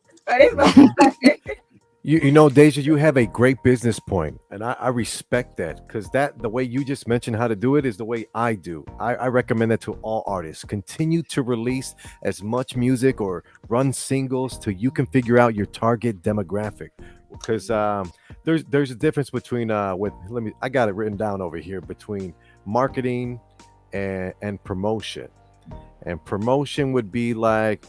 B: Deja, you have a great business point, and I respect that, because the way you just mentioned how to do it is the way I do. I recommend that to all artists. Continue to release as much music or run singles till you can figure out your target demographic, because there's a difference between I got it written down over here, between marketing and promotion. And promotion would be like,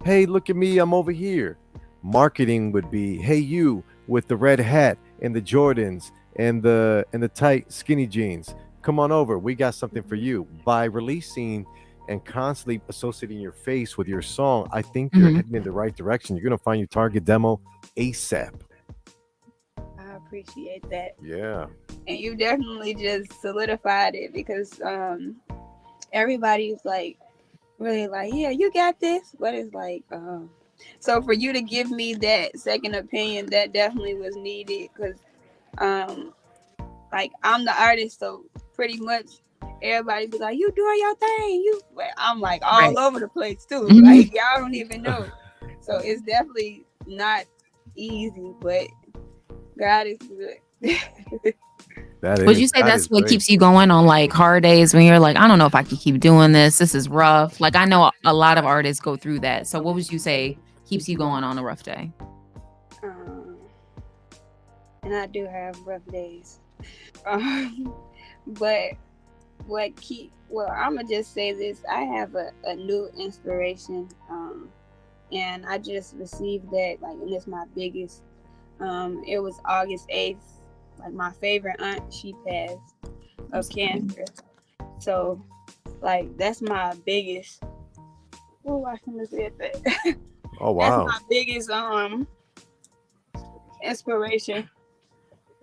B: hey, look at me, I'm over here. Marketing would be, hey, you with the red hat and the Jordans and the tight skinny jeans, come on over, we got something for you. By releasing and constantly associating your face with your song, I think you're heading in the right direction. You're gonna find your target demo ASAP.
K: I appreciate that.
B: Yeah.
K: And you definitely just solidified it, because everybody's like really like, yeah, you got this, but it's like so for you to give me that second opinion, that definitely was needed, because like, I'm the artist, so pretty much everybody be like, you doing your thing, I'm like all over the place too. Like, y'all don't even know. So it's definitely not easy, but God is good.
A: Would you say that's what keeps you going on like hard days when you're like, I don't know if I can keep doing this. This is rough. Like I know a lot of artists go through that. So what would you say keeps you going on a rough day?
K: And I do have rough days. But I'm gonna just say this. I have a new inspiration. And I just received that, like, and it's my biggest. It was August 8th. Like, my favorite aunt, she passed of cancer. So, like, that's my biggest. Oh, I shouldn't have said that.
B: Oh, wow.
K: That's my biggest inspiration.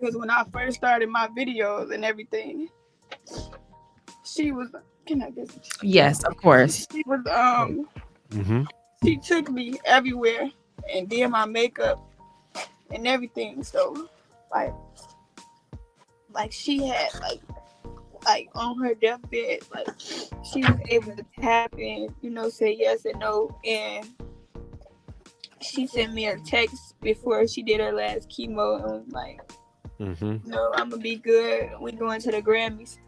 K: Because when I first started my videos and everything, she was. Can I get?
A: Yes, of course.
K: She was She took me everywhere and did my makeup and everything. So, like she had like on her deathbed, like she was able to tap in, say yes and no. And she sent me a text before she did her last chemo and was like, no, I'm gonna be good. We going to the Grammys.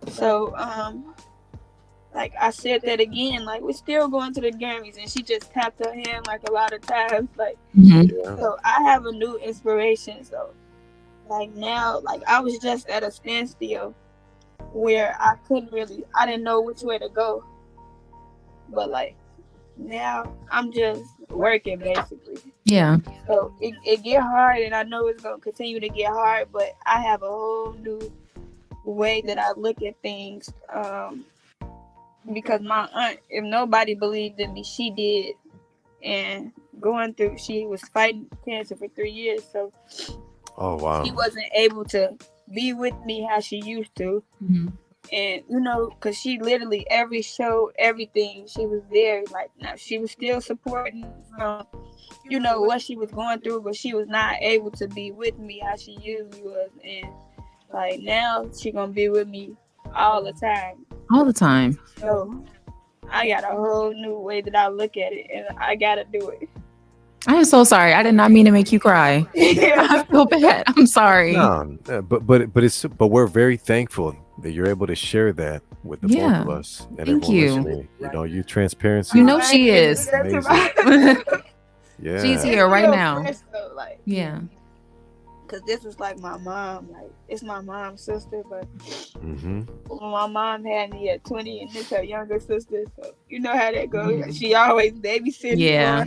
K: So, like I said that again, like we're still going to the Grammys, and she just tapped her hand like a lot of times, like. So I have a new inspiration. So, like now, like I was just at a standstill where I didn't know which way to go. But like now, I'm just working basically.
A: Yeah.
K: So it get hard, and I know it's gonna continue to get hard, but I have a whole new way that I look at things. Because my aunt, if nobody believed in me, she did. And she was fighting cancer for 3 years. So
B: oh wow,
K: she wasn't able to be with me how she used to. And, because she literally, every show, everything, she was there. Like, now she was still supporting from, what she was going through, but she was not able to be with me how she usually was. And, like, now she going to be with me all the time.
A: All the time.
K: So I got a whole new way that I look at it, and I gotta do it.
A: I am so sorry. I did not mean to make you cry. I feel bad. I'm sorry.
B: No, but we're very thankful that you're able to share that with the both of us and
A: Thank
B: everyone
A: you.
B: listening. Your transparency.
A: She is.
B: Yeah.
A: She's here right now.
K: Though, like,
A: yeah.
K: Because this is like my mom. Like, it's my mom's sister, but when my mom had me at 20 and this her younger sister, so you know how that goes. She always babysitting.
A: Yeah.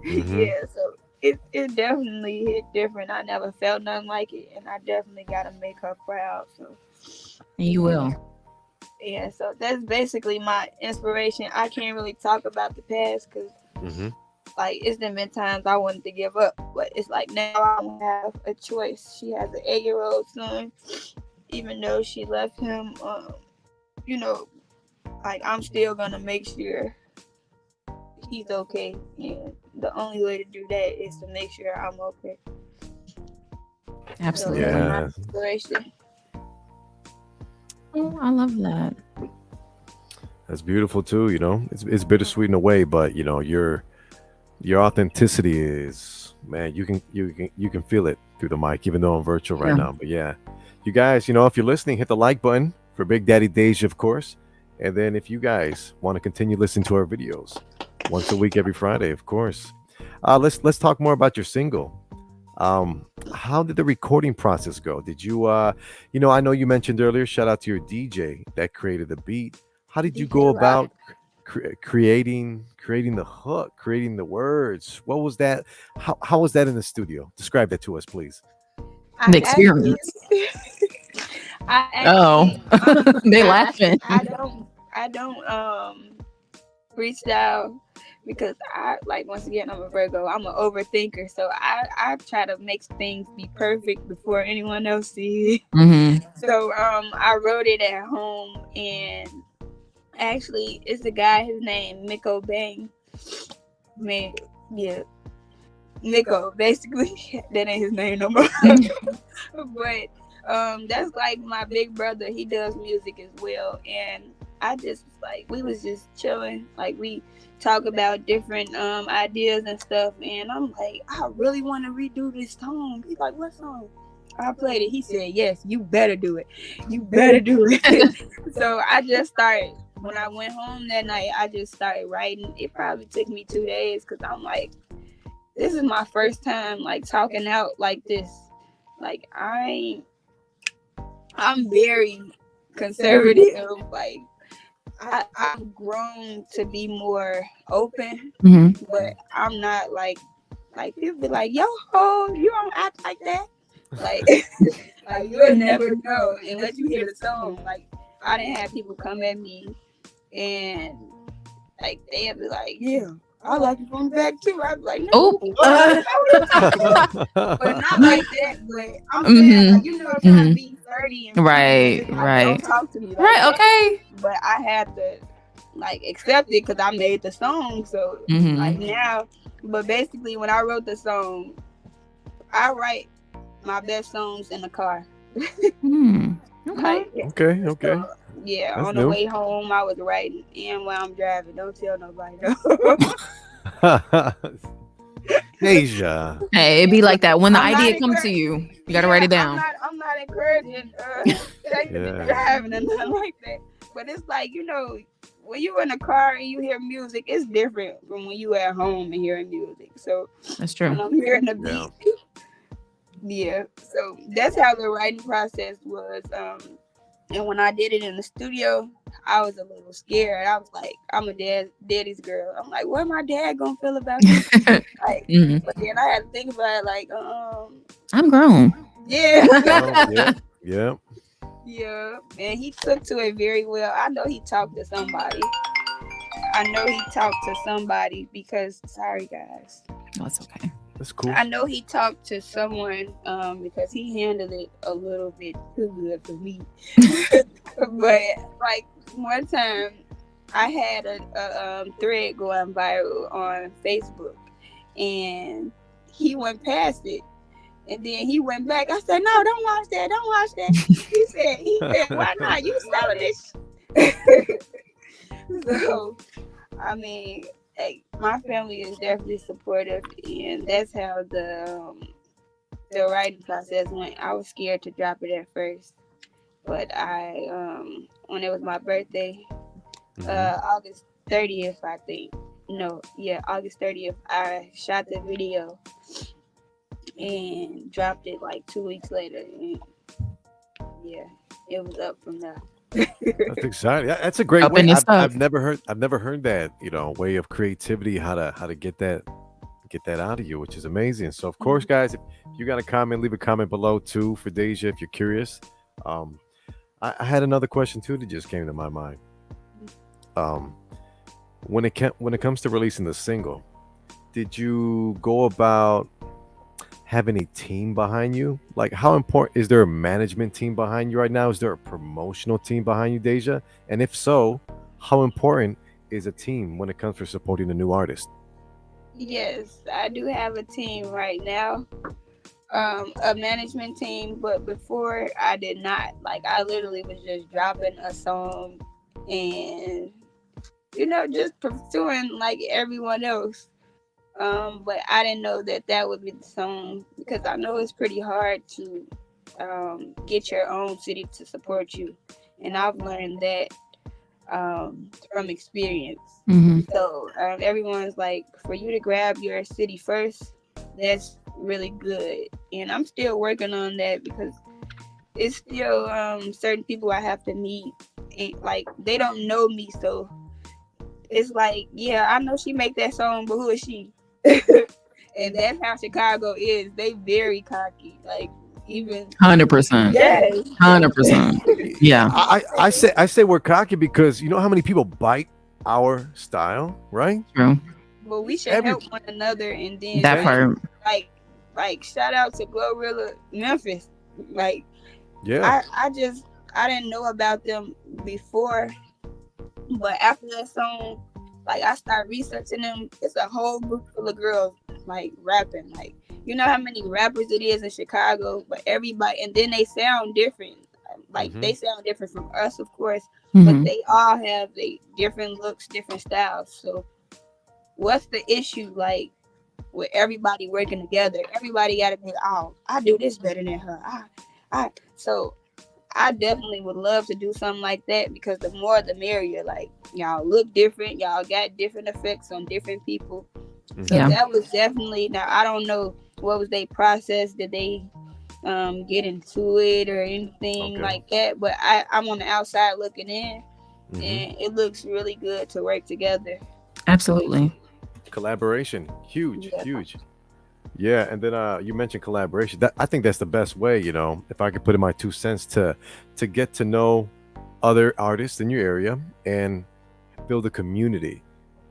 K: Yeah, so it definitely hit different. I never felt nothing like it, and I definitely got to make her proud. So.
A: And you will.
K: Yeah, so that's basically my inspiration. I can't really talk about the past because like it's been times I wanted to give up, but it's like now I don't have a choice. She has an 8-year-old son, even though she left him. Like I'm still gonna make sure he's okay, and the only way to do that is to make sure I'm okay.
A: Absolutely.
K: So that's my inspiration.
A: Oh, I love that.
B: That's beautiful too. It's bittersweet in a way, but your authenticity is, man, you can feel it through the mic, even though I'm virtual right now. But yeah, you guys, if you're listening, hit the like button for Big Daddy Deja, of course. And then if you guys want to continue listening to our videos once a week, every Friday, of course. Let's talk more about your single. How did the recording process go? Did you, I know you mentioned earlier, shout out to your DJ that created the beat. How did you go about creating the hook, creating the words? What was that? How was that in the studio? Describe that to us, please.
A: The experience. They laughing.
K: I don't freestyle because once again, I'm a Virgo. I'm an overthinker, so I try to make things be perfect before anyone else sees it. So I wrote it at home, and actually it's a guy, his name Miko Bang. Man, yeah, Miko, basically. That ain't his name no more. But that's like my big brother. He does music as well, and I just like we was just chilling. Like we talk about different ideas and stuff, and I'm like, I really want to redo this song. He's like, what song? I played it. He said, yes, you better do it. You better do it. So I just started. When I went home that night, I just started writing. It probably took me 2 days because I'm like, this is my first time like talking out like this. Like I'm very conservative. Like I've grown to be more open, but I'm not like people be like, yo, you don't act like that. Like, like you'll never know unless you hear the song. Like I didn't have people come at me and like they'd be like, yeah, I like you from the back too. I'd be like, no, but not like that. But I'm saying, like, you know, trying to be 30 and
A: right.
K: Don't talk to me like
A: right,
K: that.
A: okay.
K: But I had to like accept it because I made the song. So like now, but basically when I wrote the song, I write my best songs in the car.
A: Okay.
B: Okay.
K: So, yeah,
B: That's
K: on
B: new.
K: the way home I was writing and while I'm driving. Don't tell nobody.
B: Deja.
A: Hey, it'd be like that when the
K: I'm
A: idea
K: not
A: comes to you. You gotta write it down.
K: I'm not encouraging driving and nothing like that. But it's like, you know, when you're in a car and you hear music, it's different from when you at home and hearing music. So
A: that's true.
K: When I'm hearing the beat, yeah. So that's how the writing process was. And when I did it in the studio, I was a little scared. I was like, I'm a daddy's girl. I'm like, what my dad gonna feel about this? Like, but then I had to think about it, like,
A: I'm grown.
K: Yeah.
B: Yeah.
K: Yeah. And he took to it very well. I know he talked to somebody. Because sorry guys.
A: No, it's okay.
B: That's cool.
K: I know he talked to someone because he handled it a little bit too good for me. But like one time I had a thread going viral on Facebook and he went past it and then he went back. I said, no, don't watch that. He said, why not? You selling this. So I mean, like, my family is definitely supportive, and that's how the writing process went. I was scared to drop it at first, but I when it was my birthday, August 30th, I think. No, yeah, August 30th, I shot the video and dropped it like 2 weeks later, and yeah, it was up from there.
B: That's exciting. That's a great way. I've never heard that, you know, way of creativity, how to get that out of you, which is amazing. So of course, guys, if you got a comment, leave a comment below too for Deja if you're curious. I had another question too that just came to my mind. When it comes to releasing the single, did you go about having a team behind you? Like, how important is there a management team behind you right now? Is there a promotional team behind you, Deja? And if so, how important is a team when it comes to supporting a new artist?
K: Yes, I do have a team right now, a management team, but before I did not. Like, I literally was just dropping a song and, you know, just pursuing like everyone else. But I didn't know that would be the song because I know it's pretty hard to get your own city to support you. And I've learned that from experience. So everyone's like, for you to grab your city first, that's really good. And I'm still working on that because it's still certain people I have to meet. And, like, they don't know me, so it's like, yeah, I know she make that song, but who is she? And that's how Chicago is. They very cocky, like even
A: 100%.
K: Yes,
A: 100%. Yeah.
B: I say we're cocky because you know how many people bite our style, right?
A: True.
K: But we should help one another, and then
A: that part.
K: Like shout out to Glorilla Memphis. Like,
B: yeah,
K: I didn't know about them before, but after that song, like, I started researching them. It's a whole group full of girls like rapping. Like, you know how many rappers it is in Chicago, but everybody, and then they sound different. Like
B: Mhm.
K: they sound different from us, of course,
A: Mhm.
K: but they all have the different looks, different styles. So what's the issue like with everybody working together? Everybody got to be, oh, I do this better than her. So I definitely would love to do something like that because the more the merrier. Like y'all look different, y'all got different effects on different people. So
A: Yeah.
K: that was definitely. Now I don't know what was their process. Did they get into it or anything
B: Okay.
K: like that? But I'm on the outside looking in,
B: Mhm.
K: and it looks really good to work together.
A: Absolutely.
B: Collaboration, huge,
K: Yeah.
B: huge. Yeah, and then you mentioned collaboration. That I think that's the best way, if I could put in my 2 cents to get to know other artists in your area and build a community.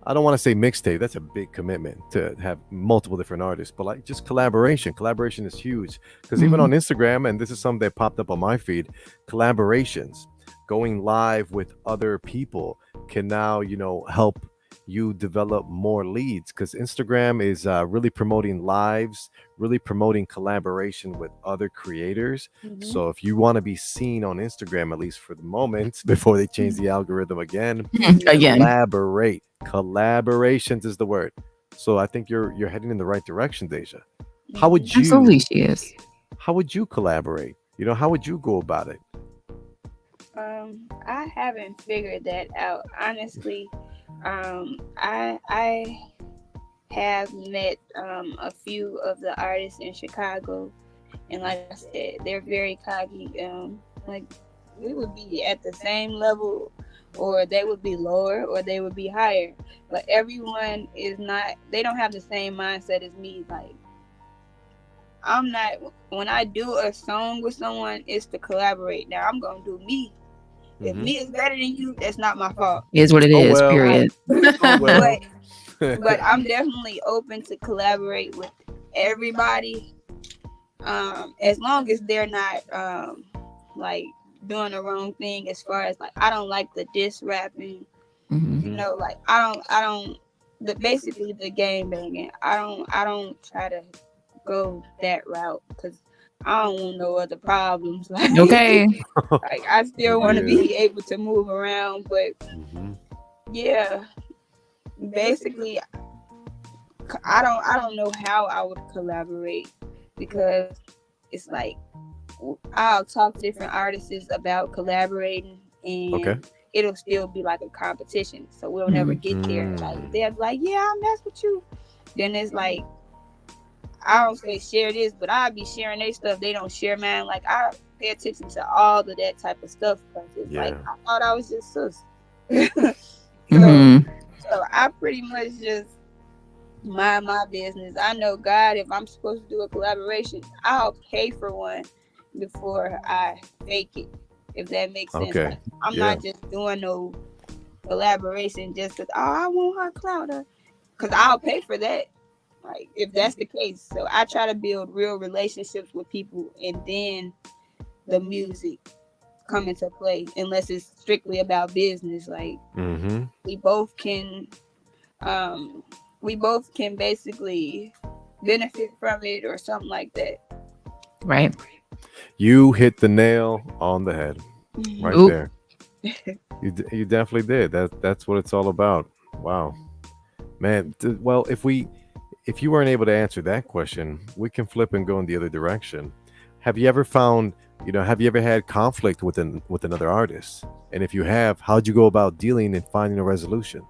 B: I don't want to say mixtape. That's a big commitment to have multiple different artists, but like just collaboration. Collaboration is huge because even
A: Mhm.
B: on Instagram, and this is something that popped up on my feed, collaborations, going live with other people can now, help you develop more leads because Instagram is really promoting lives, really promoting collaboration with other creators.
K: Mhm.
B: So if you want to be seen on Instagram, at least for the moment, before they change the algorithm again,
A: Again.
B: collaborate. Collaborations is the word. So I think you're heading in the right direction, Deja. How would you
A: Absolutely, she is.
B: how would you collaborate? How would you go about it?
K: I haven't figured that out honestly. I have met a few of the artists in Chicago, and like I said, they're very cocky. Like we would be at the same level, or they would be lower, or they would be higher. But everyone is not. They don't have the same mindset as me. Like I'm not. When I do a song with someone, it's to collaborate. Now I'm gonna do me. If me is better than you, that's not my fault.
A: It is what it
B: Oh
A: is.
B: well.
A: Period.
B: Oh well.
K: But I'm definitely open to collaborate with everybody, as long as they're not like doing the wrong thing. As far as like, I don't like the diss rapping.
A: Mhm.
K: Like I don't. Basically the game banging. I don't try to go that route because I don't want no other problems. Like,
A: Okay.
K: like I still want to
B: Yeah.
K: be able to move around, but
B: Mhm.
K: yeah, basically I don't know how I would collaborate because it's like I'll talk to different artists about collaborating and
B: Okay.
K: it'll still be like a competition. So we'll never get there. Like they're like, yeah, I'll mess with you. Then it's like I don't say share this, but I'll be sharing their stuff. They don't share mine. Like I pay attention to all of that type of stuff because it's like I thought I was just sus. So I pretty much just mind my business. I know God, if I'm supposed to do a collaboration, I'll pay for one before I fake it. If that makes sense.
B: Okay.
K: Like, I'm
B: Yeah.
K: not just doing no collaboration just because I want her clout, because I'll pay for that. Like if that's the case. So I try to build real relationships with people and then the music come into play, unless it's strictly about business. Like
B: Mhm.
K: we both can basically benefit from it or something like that.
A: Right.
B: You hit the nail on the head, right
A: Oop.
B: there. You definitely did. That's what it's all about. Wow, man. Well, if you weren't able to answer that question, we can flip and go in the other direction. Have you ever found, have you ever had conflict with another artist? And if you have, how'd you go about dealing and finding a resolution?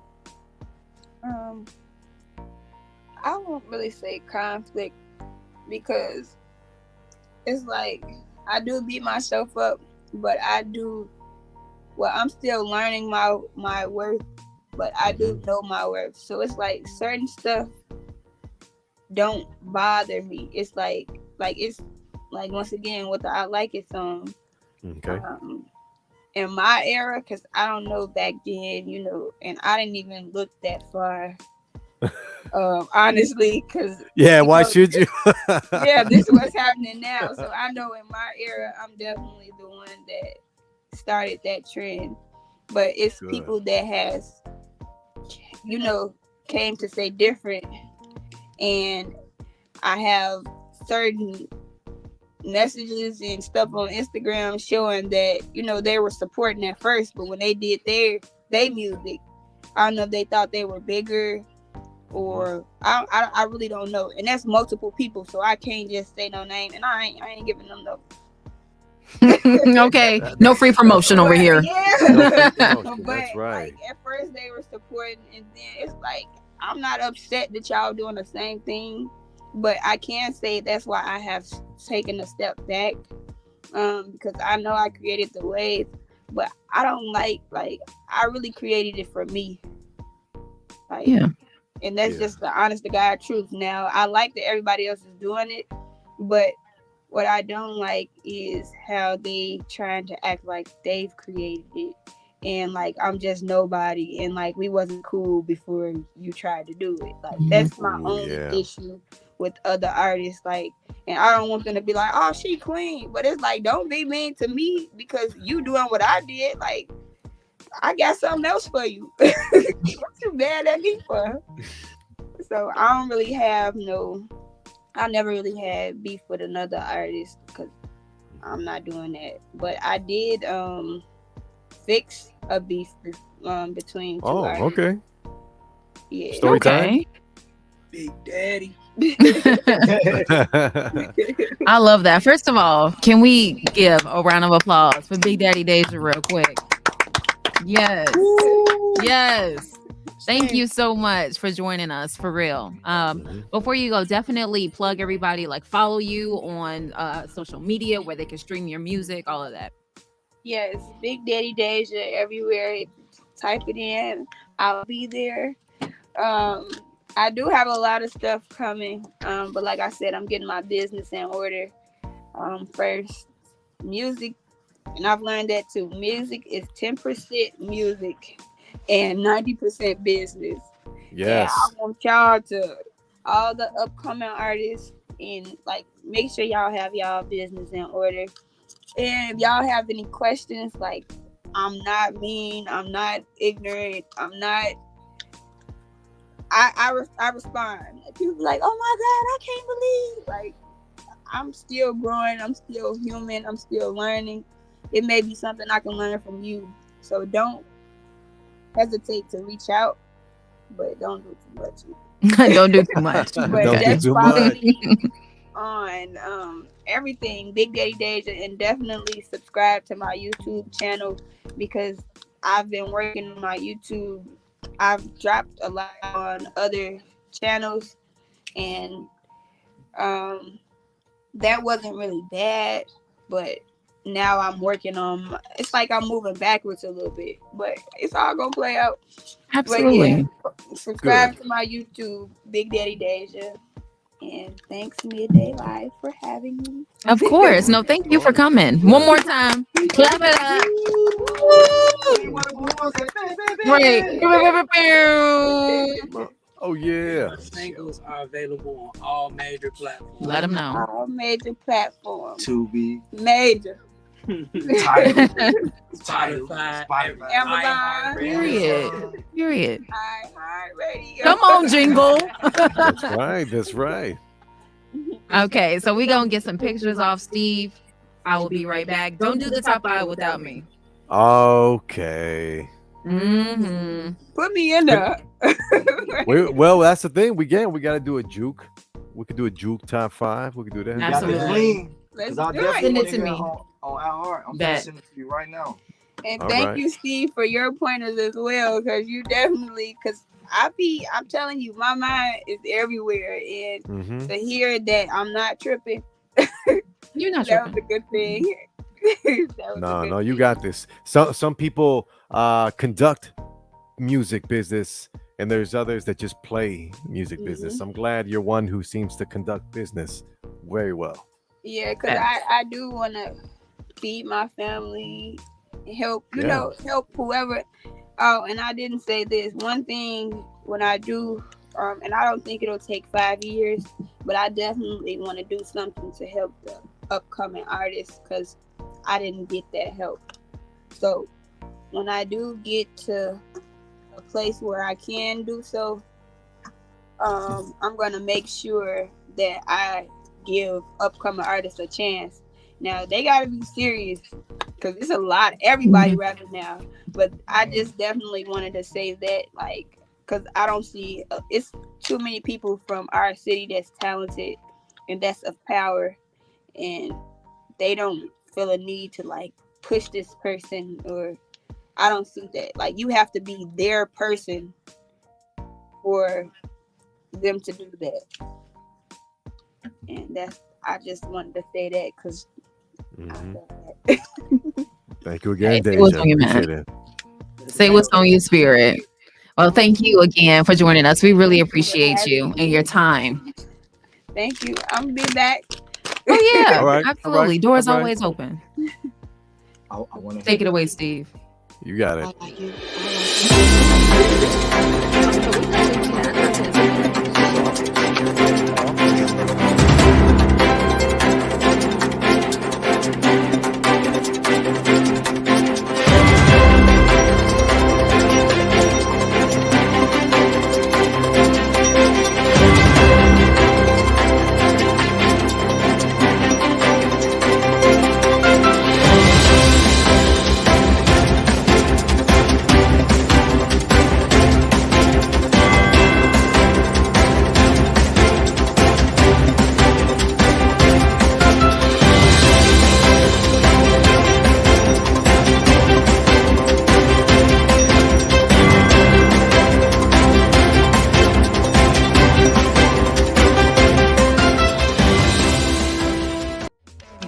K: I won't really say conflict because it's like I do beat myself up, but I'm still learning my worth, but I do know my worth. So it's like certain stuff don't bother me. It's like it's like, once again, with the I Like It song.
B: Okay.
K: In my era, because I don't know back then, and I didn't even look that far. Honestly, because
B: Why should you?
K: this is what's happening now. So I know in my era, I'm definitely the one that started that trend. But it's people that has, came to say different, and I have certain messages and stuff on Instagram showing that, you know, they were supporting at first, but when they did their music, I don't know if they thought they were bigger or I really don't know. And that's multiple people, so I can't just say no name, and I ain't giving them no.
A: Okay, no free promotion over here.
K: Yeah.
B: But
K: That's right. Like, at first they were supporting, and then it's like, I'm not upset that y'all doing the same thing, but I can say that's why I have taken a step back, because I know I created the wave, but I don't like I really created it for me. Like, yeah. And that's just the honest to God truth. Now, I like that everybody else is doing it, but what I don't like is how they trying to act like they've created it, and like I'm just nobody, and like we wasn't cool before you tried to do it. Like that's my only issue with other artists. Like, and I don't want them to be like, "Oh, she queen," but it's like, don't be mean to me because you doing what I did. Like, I got something else for you. What you mad at me for? So I don't really have I never really had beef with another artist because I'm not doing that. But I did fix a beef between two artists.
B: Okay.
K: Yeah.
B: Story time.
L: Big Daddy.
A: I love that. First of all, can we give a round of applause for Big Daddy Deja real quick? Yes. Woo! Yes. Thank you so much for joining us, for real. Before you go, definitely plug everybody, like follow you on social media where they can stream your music, all of that.
K: Yes, Big Daddy Deja everywhere. Type it in. I'll be there. I do have a lot of stuff coming, but like I said, I'm getting my business in order first. Music, and I've learned that too. Music is 10% music and 90% business.
B: Yes.
K: And I want y'all to, all the upcoming artists, and like make sure y'all have y'all business in order. And if y'all have any questions, like I'm not mean, I'm not ignorant, I'm not. I respond. People be like, oh my God, I can't believe. Like, I'm still growing, I'm still human, I'm still learning. It may be something I can learn from you. So don't hesitate to reach out, but don't do too much.
A: Don't do too much.
K: But
B: Don't
K: just
B: do too
K: follow
B: much.
K: me on everything, Big Daddy Deja, and definitely subscribe to my YouTube channel because I've been working on my YouTube. I've dropped a lot on other channels, and that wasn't really bad, but now I'm working on, it's like I'm moving backwards a little bit, but it's all gonna play out.
A: Absolutely.
K: But yeah, subscribe to my YouTube, Big Daddy Deja, and thanks Midday Live for having me.
A: Of course. No, thank you for coming. One more time. Clap it up. Right.
B: Oh yeah.
L: Singles are available on all major platforms.
A: Let them know.
K: All major platforms.
I: To be
K: Major.
I: title,
L: Spotify,
K: Amazon.
A: Period.
K: iHeartRadio.
A: Come on, jingle.
B: That's right.
A: Okay, so we're going to get some pictures off Steve. I will be right back. Don't do the top 5 without me.
B: Okay.
K: Put me in there.
B: Well, that's the thing. We got to do a juke. We could do a juke top 5. We could do that.
A: Absolutely.
K: Let's
I: I'll
K: do
I: definitely
K: it.
A: Send it to me.
I: On iHeart. I'm gonna send it to you right now.
K: And
B: All
K: thank
B: right.
K: you, Steve, for your pointers as well, because you definitely, because I'm telling you, my mind is everywhere, and to hear that I'm not tripping,
A: you're not
K: that
A: tripping.
K: was a good thing.
B: No, you got this. Some people conduct music business, and there's others that just play music business. I'm glad you're one who seems to conduct business very well.
K: Yeah, because I do want to feed my family, help, help whoever. Oh, and I didn't say this. One thing when I do, and I don't think it'll take 5 years, but I definitely want to do something to help the upcoming artists because I didn't get that help. So when I do get to a place where I can do so, I'm going to make sure that I give upcoming artists a chance. Now they gotta be serious because it's a lot. Everybody rapping now, but I just definitely wanted to say that, like, because I don't see it's too many people from our city that's talented and that's of power, and they don't feel a need to like push this person, or I don't see that. Like, you have to be their person for them to do that, and that's I just wanted to say that because.
B: Thank you again,
A: Say what's
B: Deja.
A: on your
B: Appreciate
A: mind.
B: it.
A: Say what's on your spirit. Well, thank you again for joining us. We really appreciate you and your time.
K: Thank you. I'm gonna be back.
A: Oh yeah,
B: All right,
A: absolutely.
B: all
A: Doors
B: right.
A: always open.
L: I want to
A: Take it away, Steve.
B: You got it.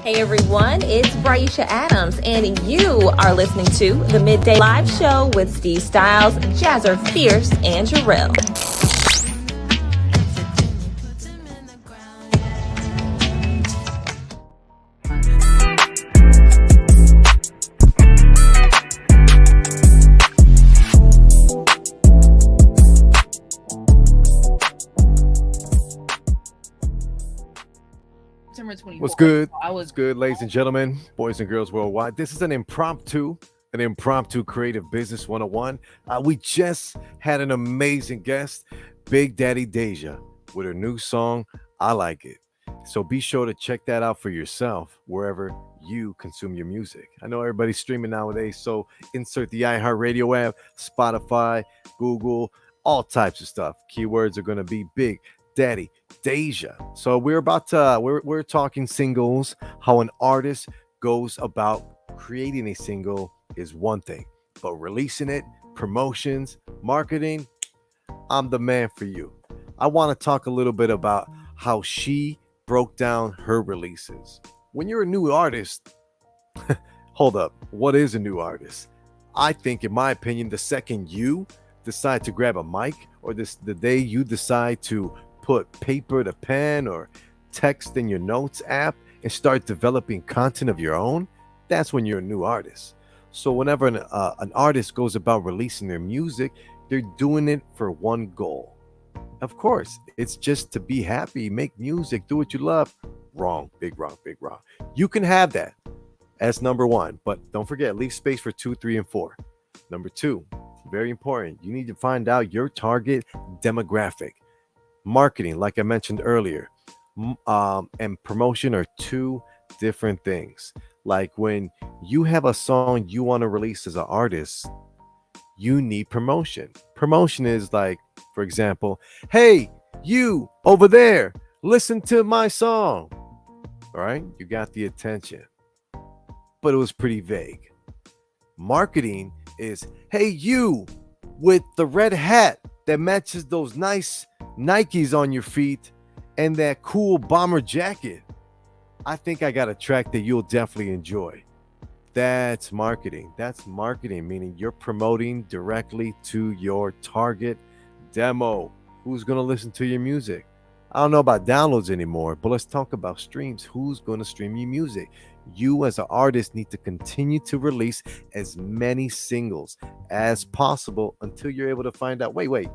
M: Hey everyone, it's Braisha Adams, and you are listening to the Midday Live Show with Steve Stylez, Jazzer Fierce, and Jarrell.
B: What's good? What's good, ladies and gentlemen, boys and girls worldwide? This is an impromptu creative business 101. We just had an amazing guest, Big Daddy Deja, with her new song, I Like It. So be sure to check that out for yourself wherever you consume your music. I know everybody's streaming nowadays, so insert the iHeartRadio app, Spotify, Google, all types of stuff. Keywords are going to be Big Daddy Deja. So we're talking singles. How an artist goes about creating a single is one thing, but releasing it, promotions, marketing, I'm the man for you. I want to talk a little bit about how she broke down her releases. When you're a new artist, hold up, what is a new artist? I think, in my opinion, the second you decide to grab a mic, or the day you decide to put paper to pen or text in your notes app and start developing content of your own, that's when you're a new artist. So whenever an artist goes about releasing their music, they're doing it for one goal. Of course, it's just to be happy, make music, do what you love. Wrong, big wrong, big wrong. You can have that as number one, but don't forget, leave space for 2, 3, and 4. Number 2, very important, you need to find out your target demographic. Marketing, like I mentioned earlier, and promotion are two different things. Like when you have a song you want to release as an artist, you need promotion. Promotion is like, for example, hey, you over there, listen to my song. All right, you got the attention, but it was pretty vague. Marketing is, hey, you with the red hat that matches those nice Nikes on your feet and that cool bomber jacket. I think I got a track that you'll definitely enjoy. That's marketing. That's marketing, meaning you're promoting directly to your target demo. Who's going to listen to your music? I don't know about downloads anymore, but let's talk about streams. Who's going to stream your music? You as an artist need to continue to release as many singles as possible until you're able to find out, wait,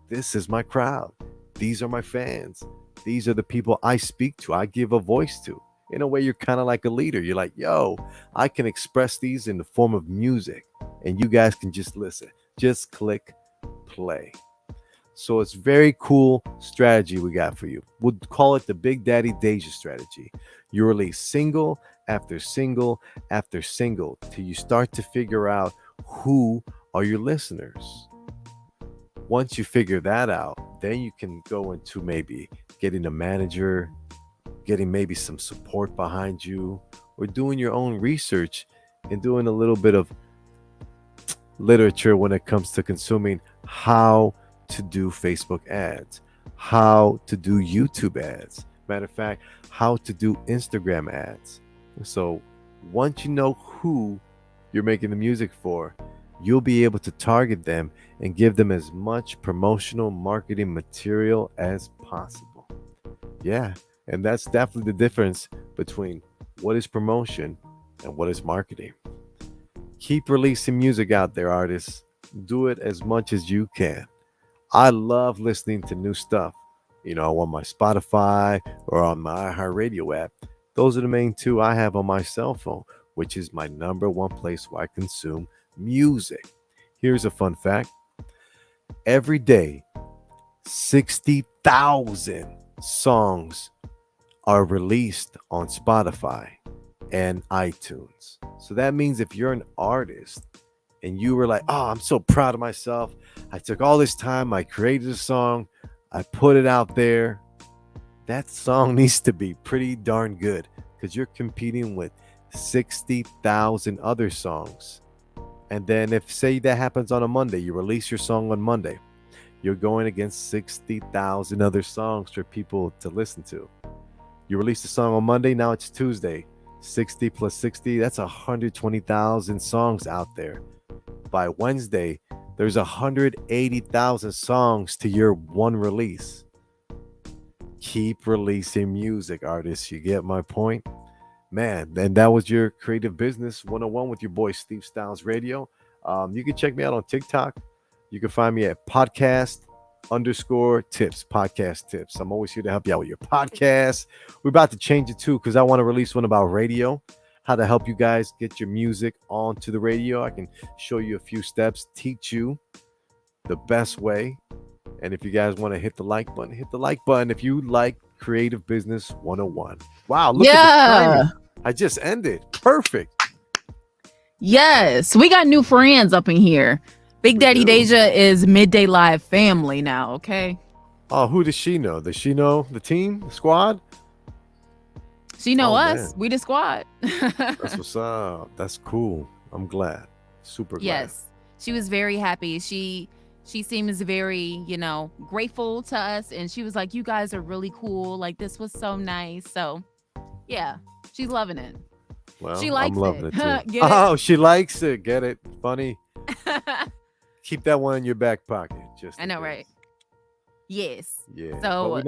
B: this is my crowd. These are my fans. These are the people I speak to, I give a voice to. In a way, you're kind of like a leader. You're like, yo, I can express these in the form of music, and you guys can just listen. Just click play. So it's very cool strategy we got for you. We'll call it the Big Daddy Deja strategy. You release single after single after single till you start to figure out who are your listeners. Once you figure that out, then you can go into maybe getting a manager, getting maybe some support behind you, or doing your own research and doing a little bit of literature when it comes to consuming how to do Facebook ads, how to do YouTube ads. Matter of fact, how to do Instagram ads. So once you know who you're making the music for, you'll be able to target them and give them as much promotional marketing material as possible. Yeah, and that's definitely the difference between what is promotion and what is marketing. Keep releasing music out there, artists. Do it as much as you can. I love listening to new stuff, on my Spotify or on my iHeartRadio app. Those are the main two I have on my cell phone, which is my number one place where I consume music. Here's a fun fact. Every day, 60,000 songs are released on Spotify and iTunes. So that means if you're an artist and you were like, oh, I'm so proud of myself. I took all this time. I created a song. I put it out there. That song needs to be pretty darn good because you're competing with 60,000 other songs. And then if, say that happens on a Monday, you release your song on Monday, you're going against 60,000 other songs for people to listen to. You release the song on Monday. Now it's Tuesday. 60 plus 60, that's 120,000 songs out there. By Wednesday, there's 180,000 songs to your one release. Keep releasing music, artists. You get my point? Man, and that was your Creative Business 101 with your boy Steve Stylez Radio. You can check me out on TikTok. You can find me at podcast_tips, podcast tips. I'm always here to help you out with your podcast. We're about to change it too because I want to release one about radio, how to help you guys get your music onto the radio. I can show you a few steps, teach you the best way. And if you guys want to hit the like button, hit the like button if you like Creative Business 101. Wow, look at the timing. I just ended. Perfect.
A: Yes, we got new friends up in here. Big Daddy Deja is Midday Live family now, okay?
B: Oh, who does she know? Does she know the team, the squad?
A: She know us.
B: Man.
A: We the squad.
B: That's what's up. That's cool. I'm glad. Super glad.
A: Yes, she was very happy. She seems very, grateful to us. And she was like, you guys are really cool. Like, this was so nice. So, yeah, she's loving it.
B: Well,
A: she likes
B: I'm loving it too.
A: Get
B: Oh, she likes it. Get it? Funny. Keep that one in your back pocket.
A: I know, right? Yes.
B: Yeah.
A: So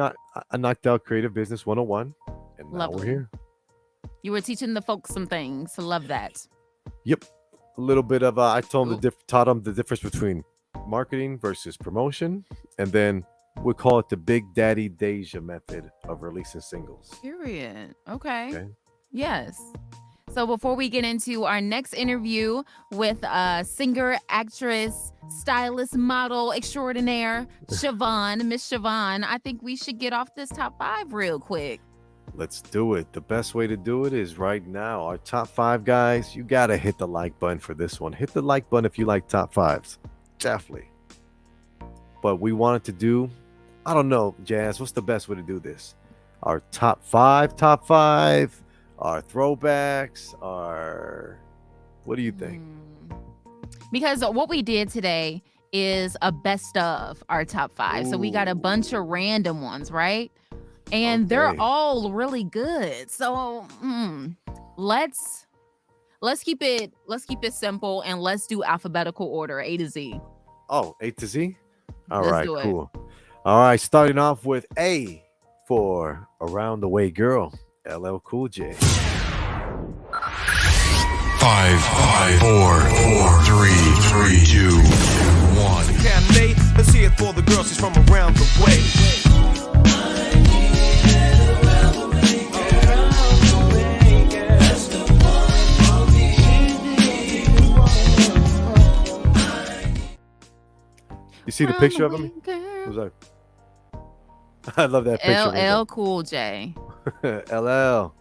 B: I knocked out Creative Business 101, and now
A: lovely.
B: we're here.
A: You were teaching the folks some things. So love that.
B: Yep. A little bit of I told them taught them the difference between marketing versus promotion, and then we call it the Big Daddy Deja method of releasing singles.
A: Period. Okay. Yes. So before we get into our next interview with singer, actress, stylist, model extraordinaire, Miss Shavon, I think we should get off this top 5 real quick.
B: Let's do it. The best way to do it is right now. Our top 5 guys, you got to hit the like button for this one. Hit the like button if you like top 5s. Definitely. But we wanted to do, I don't know, Jazz, what's the best way to do this? Our top 5, our throwbacks, our, what do you think?
A: Because what we did today is a best of our top 5. Ooh. So we got a bunch of random ones, right? And they're all really good. So let's keep it simple and let's do alphabetical order, A to Z.
B: Oh, A to Z? All
A: Let's
B: right,
A: do it.
B: cool. All right, starting off with A for Around the Way Girl, LL Cool J.
H: 5, 4, 3, 2, 1.
N: Let's hear it for the girl. She's from around the way.
B: You see the picture of him? Who's that? I love that picture.
A: LL Cool J.
B: LL.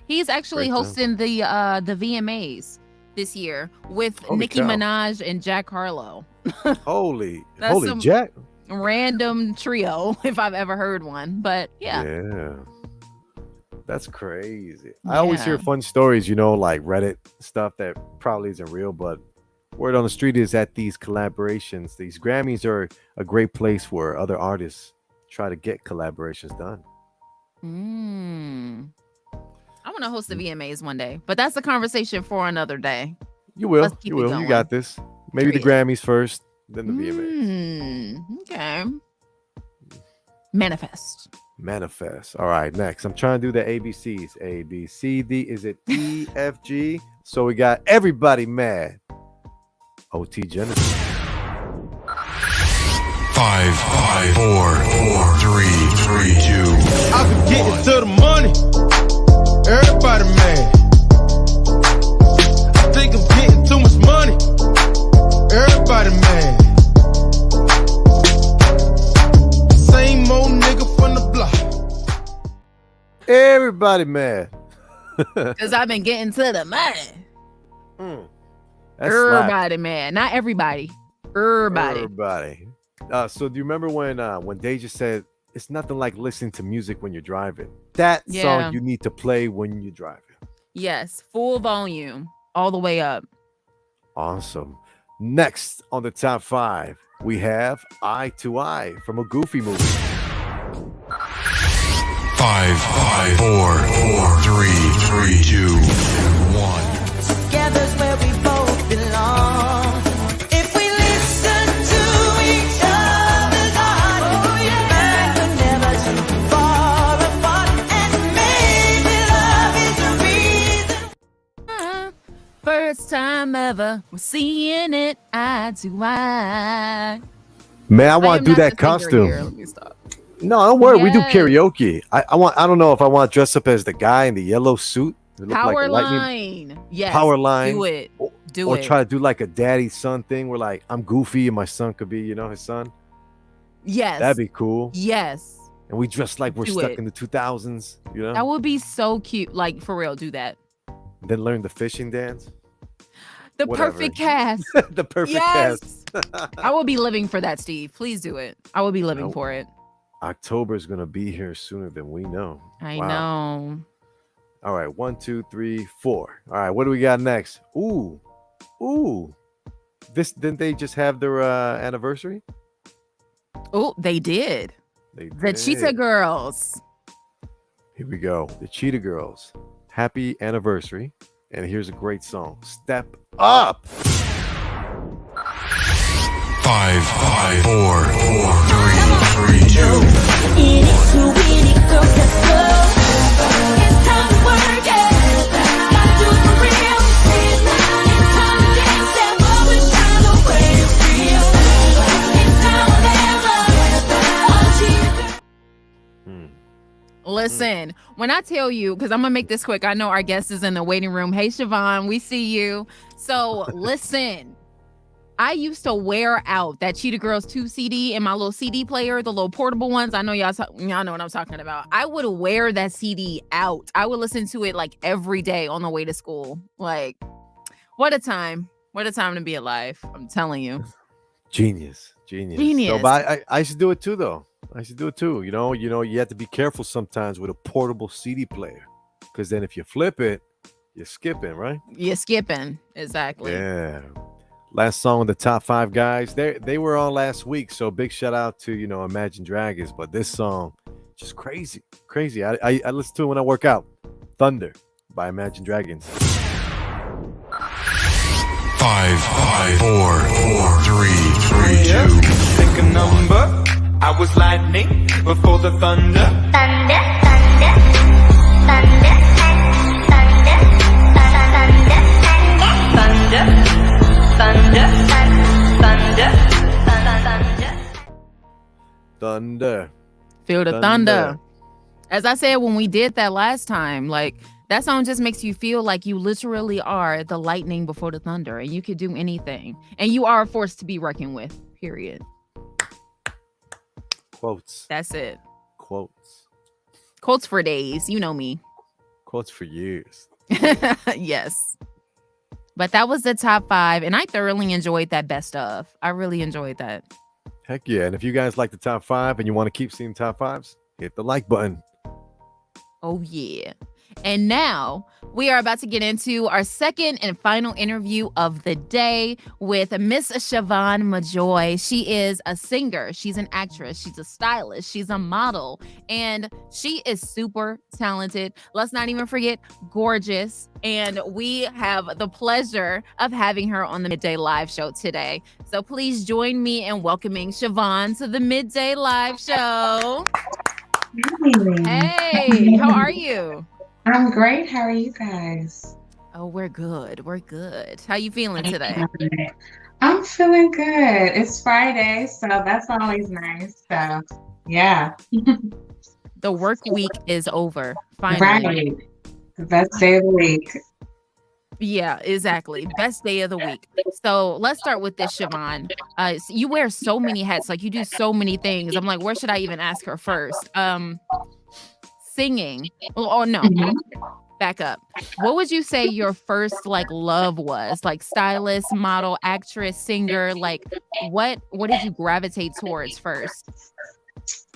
A: He's actually
B: Great
A: hosting the VMAs this year with
B: Holy
A: Nicki
B: cow.
A: Minaj and Jack Harlow.
B: Holy
A: some
B: Jack.
A: Random trio, if I've ever heard one. But yeah.
B: Yeah. That's crazy. I always hear
A: Yeah.
B: fun stories, like Reddit stuff that probably isn't real, but word on the street is that these collaborations, these Grammys are a great place where other artists try to get collaborations done.
A: I want to host the VMAs one day, but that's a conversation for another day.
B: You will.
A: Let's keep
B: You
A: it
B: will.
A: going.
B: You got this. Maybe the Grammys first, then the VMAs.
A: Okay. Manifest.
B: All right, next. I'm trying to do the ABCs. A, B, C, D. Is it E, F, G? So we got Everybody Mad. OT Genesis.
H: 5, 4, 3, 2.
N: I can get into the money. Everybody mad. I think I'm getting too much money. Everybody mad. Same old nigga from the block.
B: Everybody mad.
A: Because I've been getting to the money.
B: That's
A: Everybody mad. Not everybody. Everybody.
B: So do you remember when Deja said it's nothing like listening to music when you're driving? That song you need to play when you're driving.
A: Yes. Full volume. All the way up.
B: Awesome. Next on the top 5, we have Eye to Eye from a Goofy movie.
H: 5, 4, 3, 2, 1.
D: Together's where we both belong. If we listen to each other's heart, and we're never too far apart, and maybe love is the reason.
A: First time ever, we're seeing it eye to eye.
B: Man, I want to do that
A: Here. Let
B: costume.
A: me stop.
B: No, don't worry. We do
A: Yes.
B: karaoke. I don't know if I want to dress up as the guy in the yellow suit. It look like
A: Power
B: a lightning-
A: line. Yes.
B: Power line.
A: Do it. Do
B: or
A: it.
B: try to do like a daddy son thing where like I'm Goofy and my son could be, his son.
A: Yes.
B: That'd be cool.
A: Yes.
B: And we dress like we're
A: Do
B: stuck
A: it.
B: in the 2000s,
A: That would be so cute. Like, for real, do that.
B: Then learn the fishing dance.
A: The
B: Whatever.
A: perfect cast.
B: The perfect
A: Yes.
B: cast.
A: I will be living for that, Steve. Please do it. I will be living for it.
B: October is gonna be here sooner than we know.
A: I
B: Wow.
A: know.
B: All right, 1, 2, 3, 4. All right, what do we got next? Ooh. This didn't they just have their anniversary?
A: Oh, they did.
B: They
A: The
B: did.
A: Cheetah Girls.
B: Here we go. The Cheetah Girls. Happy anniversary. And here's a great song. Step Up.
H: 5, 4, 3, 2.
D: In it to win it, girl, let's go. It's time to work it. Gotta do the real shit. It's time to get step up and shine the way you feel. It's now or never.
A: Listen, when I tell you, because I'm going to make this quick. I know our guest is in the waiting room. Hey, Shavon, we see you. So listen. I used to wear out that Cheetah Girls 2 CD in my little CD player, the little portable ones. I know y'all know what I'm talking about. I would wear that CD out. I would listen to it like every day on the way to school. Like, what a time. What a time to be alive. I'm telling you.
B: Genius.
A: Genius.
B: So, but I should do it too, though. I should do it too. You have to be careful sometimes with a portable CD player, because then if you flip it, you're skipping, right?
A: You're skipping. Exactly.
B: Yeah. Last song on the top 5, guys. They were on last week, so big shout out to Imagine Dragons. But this song, just crazy. I listen to it when I work out. Thunder by Imagine Dragons.
H: 5, 4, 3, 2.
N: Pick a number. I was lightning before the thunder.
J: Thunder, thunder, thunder, thunder, thunder, thunder, thunder,
B: Thunder.
A: Feel the thunder. As I said when we did that last time, like that song just makes you feel like you literally are the lightning before the thunder, and you could do anything, and you are a force to be reckoned with. Period.
B: Quotes.
A: That's it.
B: Quotes.
A: Quotes for days. You know me.
B: Quotes for years.
A: Yes. But that was the top 5, and I thoroughly enjoyed that best of. I really enjoyed that.
B: Heck yeah. And if you guys like the top 5 and you want to keep seeing top 5s, hit the like button.
A: Oh, yeah. And now we are about to get into our second and final interview of the day with Miss Shavon Majoi. She is a singer. She's an actress. She's a stylist. She's a model. And she is super talented. Let's not even forget gorgeous. And we have the pleasure of having her on the Midday Live Show today. So please join me in welcoming Shavon to the Midday Live Show. Hey, how are you?
O: I'm great. How are you guys?
A: Oh, we're good. We're good. How you feeling today?
O: I'm feeling good. It's Friday, so that's always nice. So, yeah.
A: The work week is over. Finally.
O: Right. The best day of the week.
A: Yeah, exactly. Best day of the week. So let's start with this, Shavon. So you wear so many hats. Like you do so many things. I'm like, where should I even ask her first? Singing. Oh no. Back up. What would you say your first like love was? Like stylist, model, actress, singer, like what did you gravitate towards first?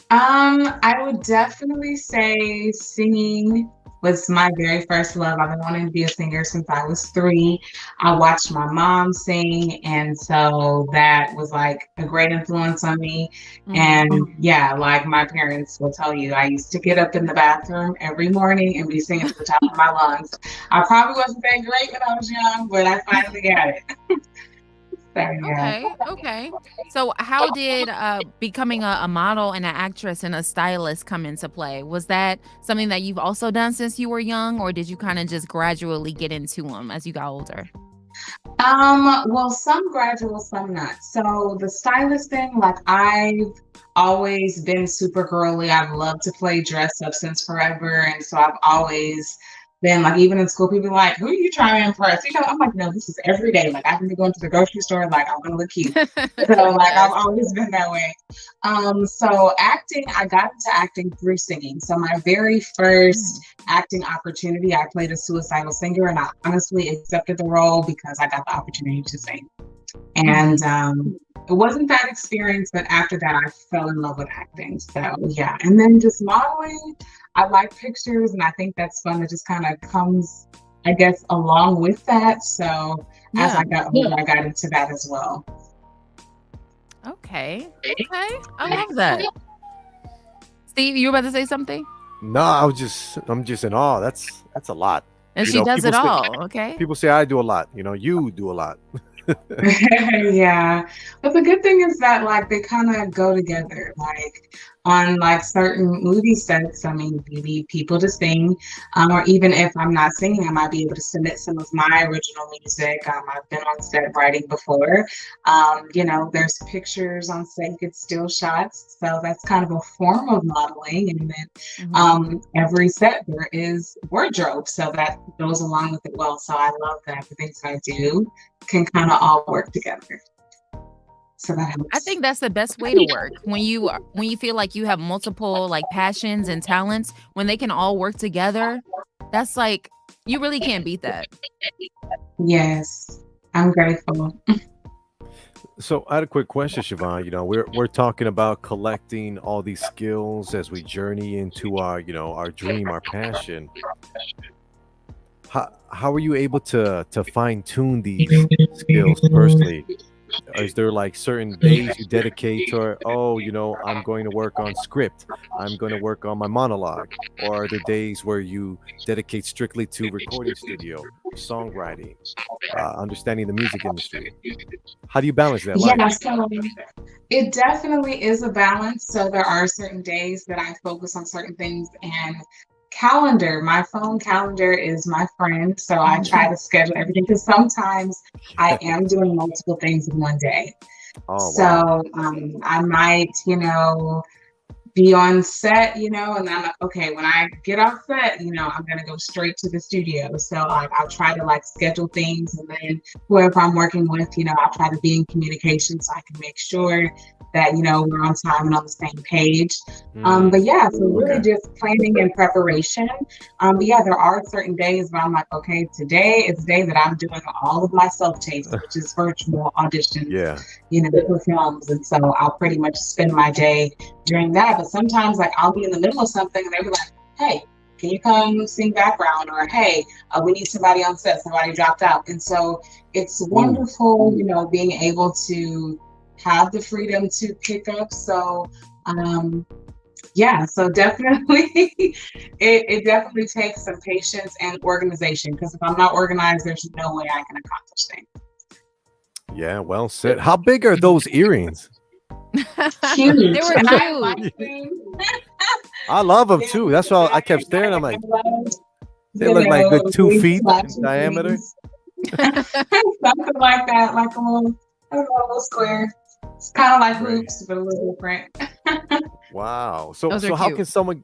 O: I would definitely say singing was my very first love. I've been wanting to be a singer since I was 3. I watched my mom sing, and so that was like a great influence on me. And yeah, like my parents will tell you, I used to get up in the bathroom every morning and be singing to the top of my lungs. I probably wasn't that great when I was young, but I finally got it. So, yeah.
A: Okay. So how did becoming a model and an actress and a stylist come into play? Was that something that you've also done since you were young, or did you kind of just gradually get into them as you got older?
O: Well, some gradual, some not. So the stylist thing, like I've always been super girly. I've loved to play dress up since forever. And so I've always been like, even in school, people are like, who are you trying to impress? You know, I'm like, no, this is every day. Like I can be going to the grocery store, like I'm gonna look cute. So like I've always been that way. So acting, I got into acting through singing. So my very first acting opportunity, I played a suicidal singer, and I honestly accepted the role because I got the opportunity to sing. And it wasn't that experience, but after that, I fell in love with acting. So yeah, and then just modeling. I like pictures, and I think that's fun. It just kind of comes, I guess, along with that. So as I got older, I got into that as well.
A: Okay. I love that. Steve, you were about to say something?
B: No, I'm just in awe. That's a lot.
A: And she does it all. Okay.
B: People say I do a lot. You know, you do a lot.
O: Yeah, but the good thing is that like they kind of go together. Like on like certain movie sets, I mean, you need people to sing, or even if I'm not singing, I might be able to submit some of my original music. I've been on set writing before. You know, there's pictures on set, you get still shots, so that's kind of a form of modeling. And then every set there is wardrobe, so that goes along with it well. So I love that the things I do can kind of all work together. So that helps.
A: I think that's the best way to work. When you feel like you have multiple like passions and talents, when they can all work together, that's like you really can't beat that.
O: Yes, I'm grateful.
B: So I had a quick question, Shavon. You know, we're talking about collecting all these skills as we journey into our, you know, our dream, our passion. How are you able to fine tune these skills personally? Is there like certain days you dedicate to, oh, you know, I'm going to work on script, I'm going to work on my monologue? Or are there days where you dedicate strictly to recording studio, songwriting, understanding the music industry? How do you balance that life?
O: Yeah, so it definitely is a balance. So there are certain days that I focus on certain things, and my phone calendar is my friend. So I try to schedule everything, because sometimes I am doing multiple things in one day. So I might, you know, be on set, you know, and I'm like, okay, when I get off set, you know, I'm gonna go straight to the studio. So like I'll try to like schedule things, and then whoever I'm working with, you know, I'll try to be in communication so I can make sure that, we're on time and on the same page. But yeah, so really just planning and preparation. But yeah, there are certain days where I'm like, okay, today is the day that I'm doing all of my self-tapes, which is virtual auditions, for films. And so I'll pretty much spend my day during that. But sometimes like I'll be in the middle of something and they'll be like, hey, can you come sing background? Or, hey, we need somebody on set, somebody dropped out. And so it's wonderful, being able to have the freedom to pick up. So, so definitely, it definitely takes some patience and organization, because if I'm not organized, there's no way I can accomplish things.
B: Yeah, well said. How big are those earrings?
O: Huge.
A: They were cute.
B: I love them too. That's why I kept staring. I'm like, they look like good 2 feet in diameter.
O: Something like that, like a little square. It's kind of like hoops, but a little different.
B: Wow. So
A: Those
B: so
A: are
B: how
A: cute.
B: can someone?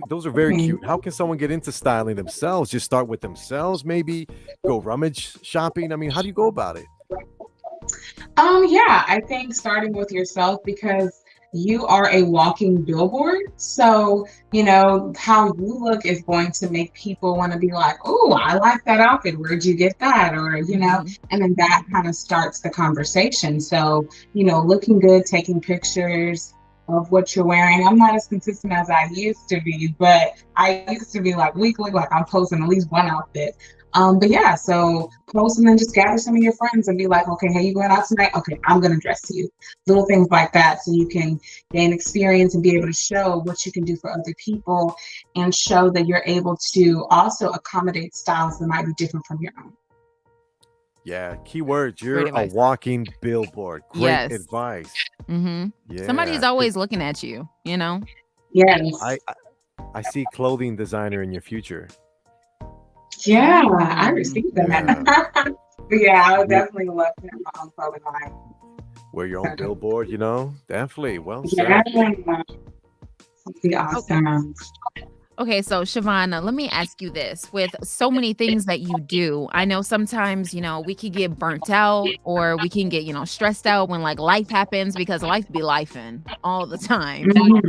B: Those are very cute. How can someone get into styling themselves? Just start with themselves, maybe go rummage shopping. I mean, how do you go about it?
O: I think starting with yourself, because you are a walking billboard. So, how you look is going to make people want to be like, oh, I like that outfit. Where'd you get that? Or, and then that kind of starts the conversation. So, looking good, taking pictures of what you're wearing. I'm not as consistent as I used to be, but I used to be like weekly, like I'm posting at least one outfit. But yeah, so post and then just gather some of your friends and be like, okay, hey, you going out tonight? Okay, I'm going to dress to you. Little things like that, so you can gain experience and be able to show what you can do for other people, and show that you're able to also accommodate styles that might be different from your own.
B: Yeah, keywords. You're a walking billboard. Great advice.
A: Mm-hmm.
B: Yeah.
A: Somebody's always looking at you,
O: Yes.
B: I see clothing designer in your future.
O: Yeah, I received that. Yeah, I would definitely love to have my own clothing line.
B: Wear your own billboard, definitely. Well
O: Yeah,
B: said.
O: that'd be awesome.
A: Okay, so Shavon, let me ask you this. With so many things that you do, I know sometimes, we can get burnt out, or we can get, stressed out when like life happens, because life be lifing all the time.
O: Mm-hmm.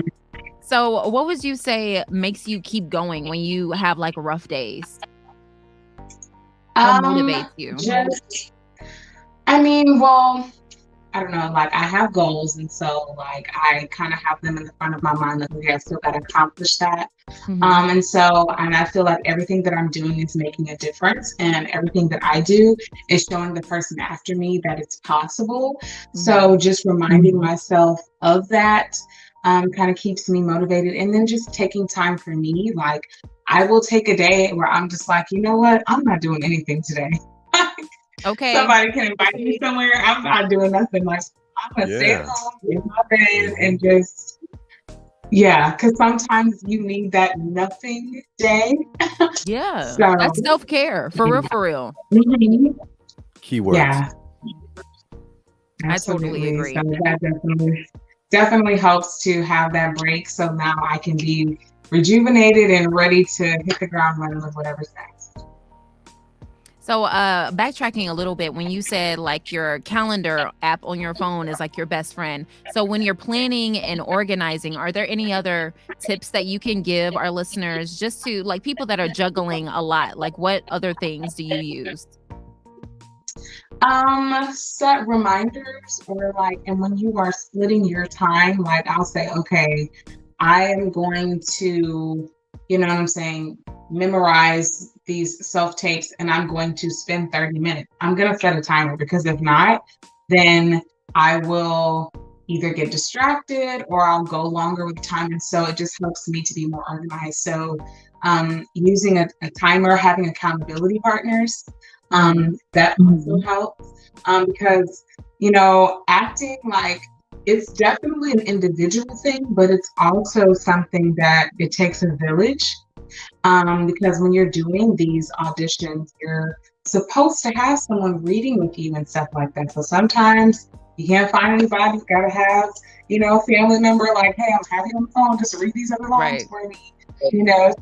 A: So what would you say makes you keep going when you have like rough days? What motivates you?
O: I don't know, like I have goals, and so like I kind of have them in the front of my mind, like, okay, I still got to accomplish that. And I feel like everything that I'm doing is making a difference, and everything that I do is showing the person after me that it's possible. So just reminding myself of that kind of keeps me motivated. And then just taking time for me, like I will take a day where I'm just like, you know what, I'm not doing anything today.
A: Okay.
O: Somebody can invite me somewhere. I'm not doing nothing. Like I'm gonna stay at home in my bed and just because sometimes you need that nothing day.
A: Yeah,
O: So,
A: that's self-care for real.
B: Keywords.
O: Yeah,
A: I totally agree.
O: So that definitely helps to have that break. So now I can be rejuvenated and ready to hit the ground running with whatever's next.
A: So backtracking a little bit, when you said like your calendar app on your phone is like your best friend. So when you're planning and organizing, are there any other tips that you can give our listeners, just to like people that are juggling a lot? Like what other things do you use?
O: Set reminders, or like, and when you are splitting your time, like I'll say, okay, I am going to, memorize these self-tapes, and I'm going to spend 30 minutes. I'm going to set a timer, because if not, then I will either get distracted or I'll go longer with time. And so it just helps me to be more organized. So using a timer, having accountability partners, that also helps, because, acting, like, it's definitely an individual thing, but it's also something that it takes a village. Because when you're doing these auditions, you're supposed to have someone reading with you and stuff like that. So sometimes you can't find anybody. You gotta have, a family member like, hey, I'm having on the phone, just read these other lines for me.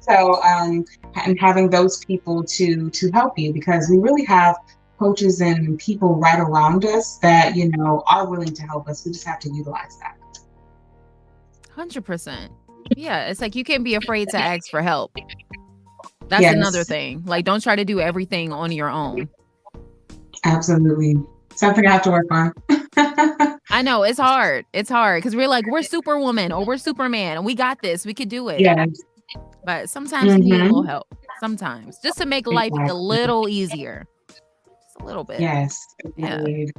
O: So and having those people to help you, because we really have coaches and people right around us that, are willing to help us. We just have to utilize that.
A: 100%. Yeah, it's like you can't be afraid to ask for help. That's
O: Yes.
A: another thing. Like, don't try to do everything on your own.
O: Absolutely. Something I have to work on.
A: I know it's hard. It's hard because we're like, we're Superwoman or we're Superman and we got this. We could do it.
O: Yes.
A: But sometimes you need a little
O: Mhm.
A: help. Sometimes just to make life a
O: Exactly.
A: little easier. Just a little bit.
O: Yes.
A: Yeah.
O: Agreed.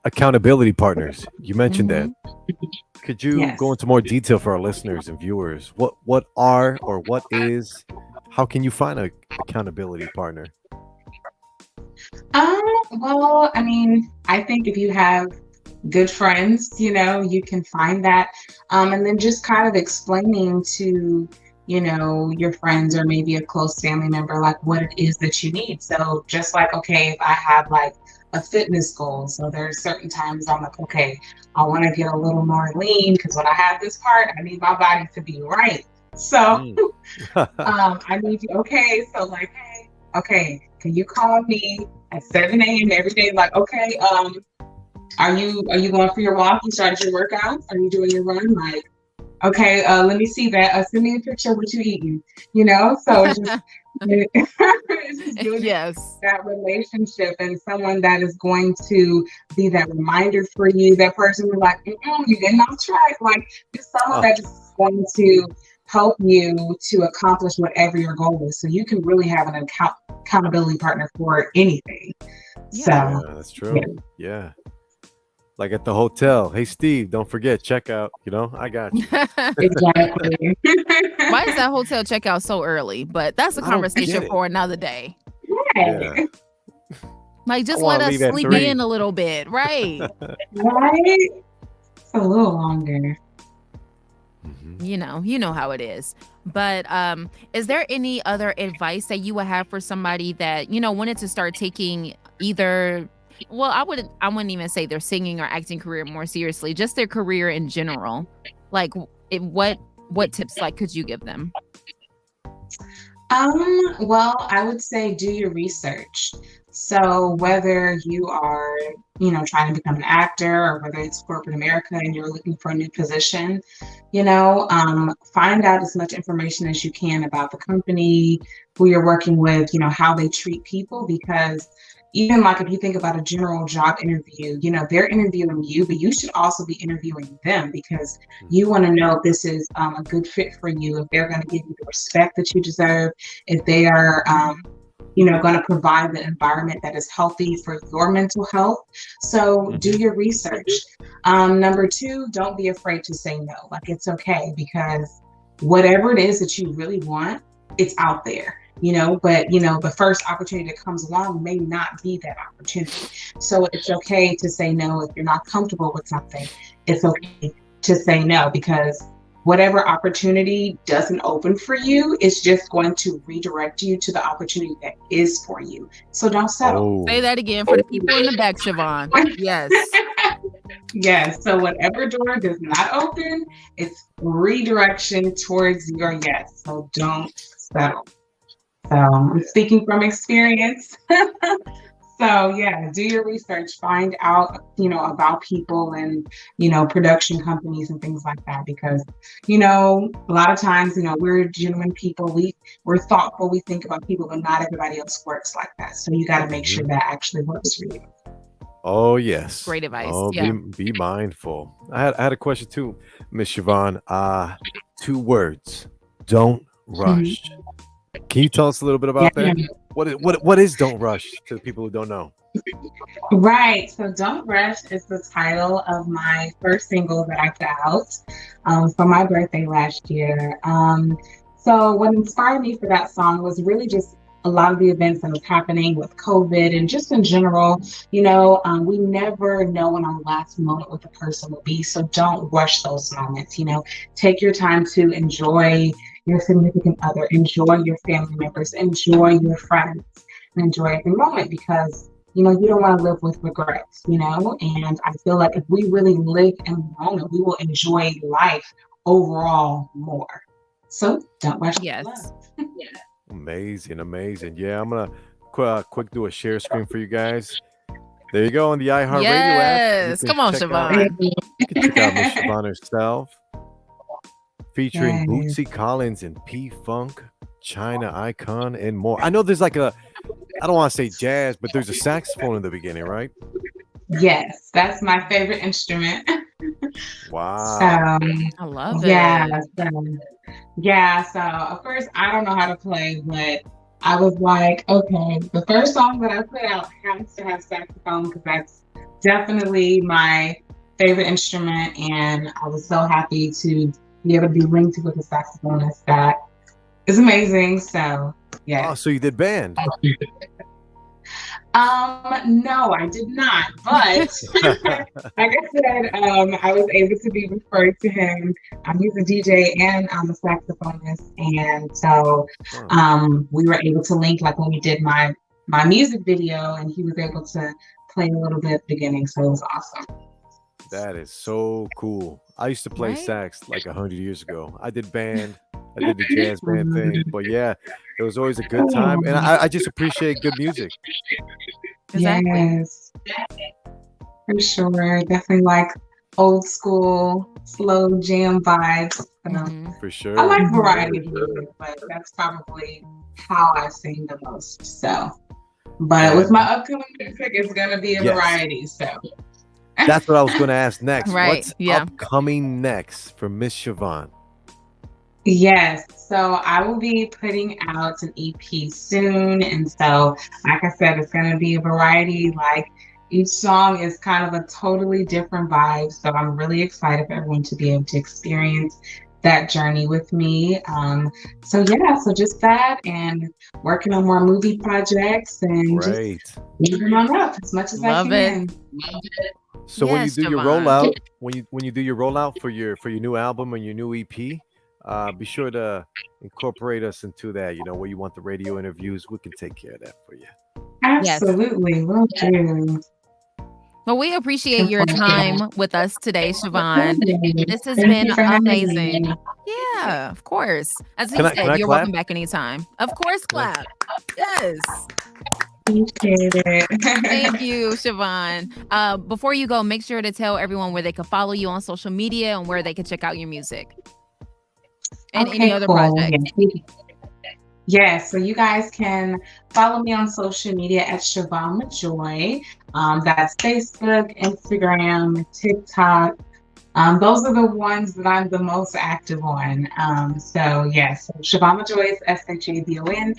B: Accountability partners. You mentioned that. Could you
O: Yes.
B: go into more detail for our listeners and viewers? What are or what is? How can you find a accountability partner?
O: Well, I mean, I think if you have good friends, you can find that. And then just kind of explaining to, your friends or maybe a close family member, like what it is that you need. So just like, okay, if I have like a fitness goal, so there's certain times I'm like, okay, I want to get a little more lean because when I have this part, I need my body to be right. So I need you, okay, so like, hey, okay, can you call me at 7 a.m. every day? Like, okay, are you going for your walk? You started your workout? Are you doing your run? Like, okay, let me see that. Send me a picture of what you eating. So it's just, it's just building
A: Yes.
O: that relationship and someone that is going to be that reminder for you. That person is like, you getting off track. Like, just someone that is going to help you to accomplish whatever your goal is. So you can really have an accountability partner for anything.
B: Yeah,
O: So
B: that's true. Yeah. Like at the hotel. Hey, Steve, don't forget checkout. I got you.
O: exactly.
A: Why is that hotel checkout so early? But that's a
B: I don't get
A: conversation
B: it.
A: for another day.
B: Yeah.
A: Like, just
B: I
A: let
B: wanna
A: us
B: leave at
A: sleep
B: 3.
A: in a little bit, right?
O: Right? It's a little longer.
A: You know how it is. But is there any other advice that you would have for somebody that wanted to start taking either? Well, I wouldn't even say their singing or acting career more seriously, just their career in general. Like, what tips could you give them?
O: Well, I would say do your research. So whether you are, trying to become an actor or whether it's corporate America and you're looking for a new position, find out as much information as you can about the company, who you're working with, how they treat people, because even like if you think about a general job interview, they're interviewing you, but you should also be interviewing them because you want to know if this is a good fit for you, if they're going to give you the respect that you deserve, if they are, going to provide the environment that is healthy for your mental health. So do your research. Number 2, don't be afraid to say no. Like, it's okay because whatever it is that you really want, it's out there. But the first opportunity that comes along may not be that opportunity. So it's okay to say no if you're not comfortable with something. It's okay to say no because whatever opportunity doesn't open for you, it's just going to redirect you to the opportunity that is for you. So don't settle.
A: Say that again for the people in the back, Shavon. Yes.
O: Yes. So whatever door does not open, it's redirection towards your yes. So don't settle. So I'm speaking from experience. So yeah, do your research, find out, about people and, production companies and things like that, because, a lot of times, we're genuine people. We're thoughtful. We think about people, but not everybody else works like that. So you got to make sure that actually works for you.
B: Oh, yes.
A: Great advice.
B: Oh,
A: Yeah.
B: be mindful. I had a question too, Miss Shavon. 2 words. Don't rush. Can you tell us a little bit about that? What is Don't Rush to the people who don't know?
O: Right. So Don't Rush is the title of my first single that I put out for my birthday last year. So what inspired me for that song was really just a lot of the events that was happening with COVID and just in general, we never know when our last moment with a person will be. So don't rush those moments, take your time to enjoy your significant other, enjoy your family members, enjoy your friends, and enjoy every moment because, you don't want to live with regrets, and I feel like if we really live in the moment, we will enjoy life overall more. So don't rush.
A: Yes.
B: Amazing. Yeah, I'm gonna quick do a share screen for you guys. There you go on the iHeartRadio app.
A: Yes. Come on, Shavon.
B: You can Check out Miss Shavon herself, featuring
O: Yes.
B: Bootsy Collins and P Funk, China Icon, and more. I know there's like I don't want to say jazz, but there's a saxophone in the beginning, right?
O: Yes, that's my favorite instrument.
B: Wow.
A: I love
O: yeah,
A: it.
O: so of course I don't know how to play, but I was like, okay, the first song that I put out has to have saxophone because that's definitely my favorite instrument, and I was so happy to be able to be linked with a saxophonist that is amazing. So yeah.
B: Oh, so you did band.
O: No, I did not. But like I said, I was able to be referred to him. He's a DJ and I'm a saxophonist, and so we were able to link like when we did my music video, and he was able to play a little bit at the beginning. So it was awesome.
B: That is so cool. I used to play sax like 100 years ago. I did band. I did the jazz band thing. But yeah, it was always a good time. And I just appreciate good music.
A: Exactly.
O: Yes, for sure. Definitely like old school, slow jam vibes.
B: For sure.
O: I like variety of music, but that's probably how I sing the most. So, but with my upcoming music, it's gonna be a variety. So
B: that's what I was going to ask next.
A: Right,
B: What's
A: yeah.
B: upcoming next for Miss Shavon?
O: yes, so I will be putting out an EP soon, and so like I said, it's gonna be a variety. Like each song is kind of a totally different vibe. So I'm really excited for everyone to be able to experience that journey with me. So just that and working on more movie projects and
B: Great.
O: just moving on up as much as
A: Love
O: I
A: it.
O: can.
B: So when you
A: Yes,
B: do your
A: Shavon.
B: rollout, when you do your rollout for your new album and your new EP, be sure to incorporate us into that. You know, where you want the radio interviews, we can take care of that for you.
O: Absolutely, will do.
A: Well, we appreciate your time with us today, Shavon. This has
O: Thank
A: been
O: you for having
A: amazing.
O: me.
A: Yeah, of course. As he
B: Can I
A: said, you're
B: clap?
A: welcome back anytime. Of course, clap. Yes.
O: Appreciate it.
A: Thank you, Shavon. Before you go, make sure to tell everyone where they can follow you on social media and where they can check out your music. And any other projects.
O: Yes, so you guys can follow me on social media at Shavon Majoi. That's Facebook, Instagram, TikTok. Those are the ones that I'm the most active on. So Shavon Majoi is SHAVON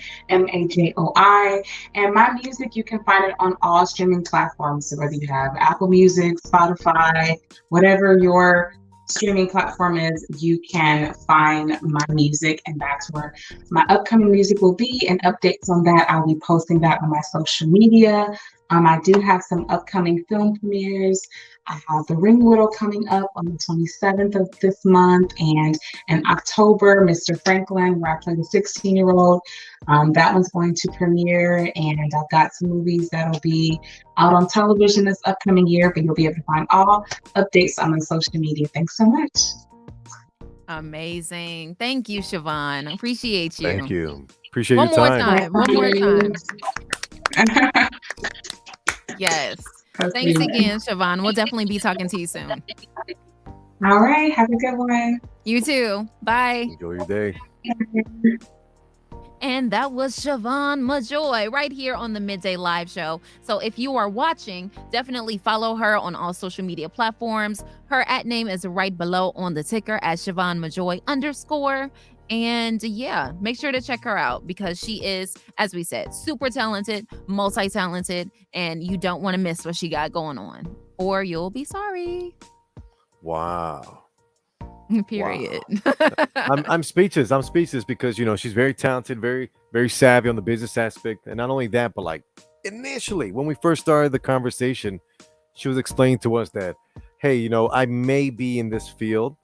O: and my music, you can find it on all streaming platforms. So whether you have Apple Music, Spotify, whatever your streaming platform is, you can find my music, and that's where my upcoming music will be, and updates on that I'll be posting that on my social media. I do have some upcoming film premieres. I have The Ring Widow coming up on the 27th of this month, and in October, Mr. Franklin, where I play the 16-year-old. That one's going to premiere, and I've got some movies that'll be out on television this upcoming year, but you'll be able to find all updates on my social media. Thanks so much.
A: Amazing. Thank you, Shavon. Appreciate you.
B: Thank you. Appreciate
A: One
B: your
A: more
B: time.
A: time. One more time. Yes. Thanks again, Shavon. We'll definitely be talking to you soon.
O: All right. Have a good one.
A: You too. Bye.
B: Enjoy your day.
A: And that was Shavon Majoi right here on the Midday Live Show. So if you are watching, definitely follow her on all social media platforms. Her @name is right below on the ticker at Shavon Majoi _. And yeah, make sure to check her out because she is, as we said, super talented, multi-talented, and you don't want to miss what she got going on, or you'll be sorry.
B: Wow.
A: Period.
B: Wow. I'm speechless. I'm speechless because, you know, she's very talented, very, very savvy on the business aspect. And not only that, but like initially when we first started the conversation, she was explaining to us that, hey, you know, I may be in this field,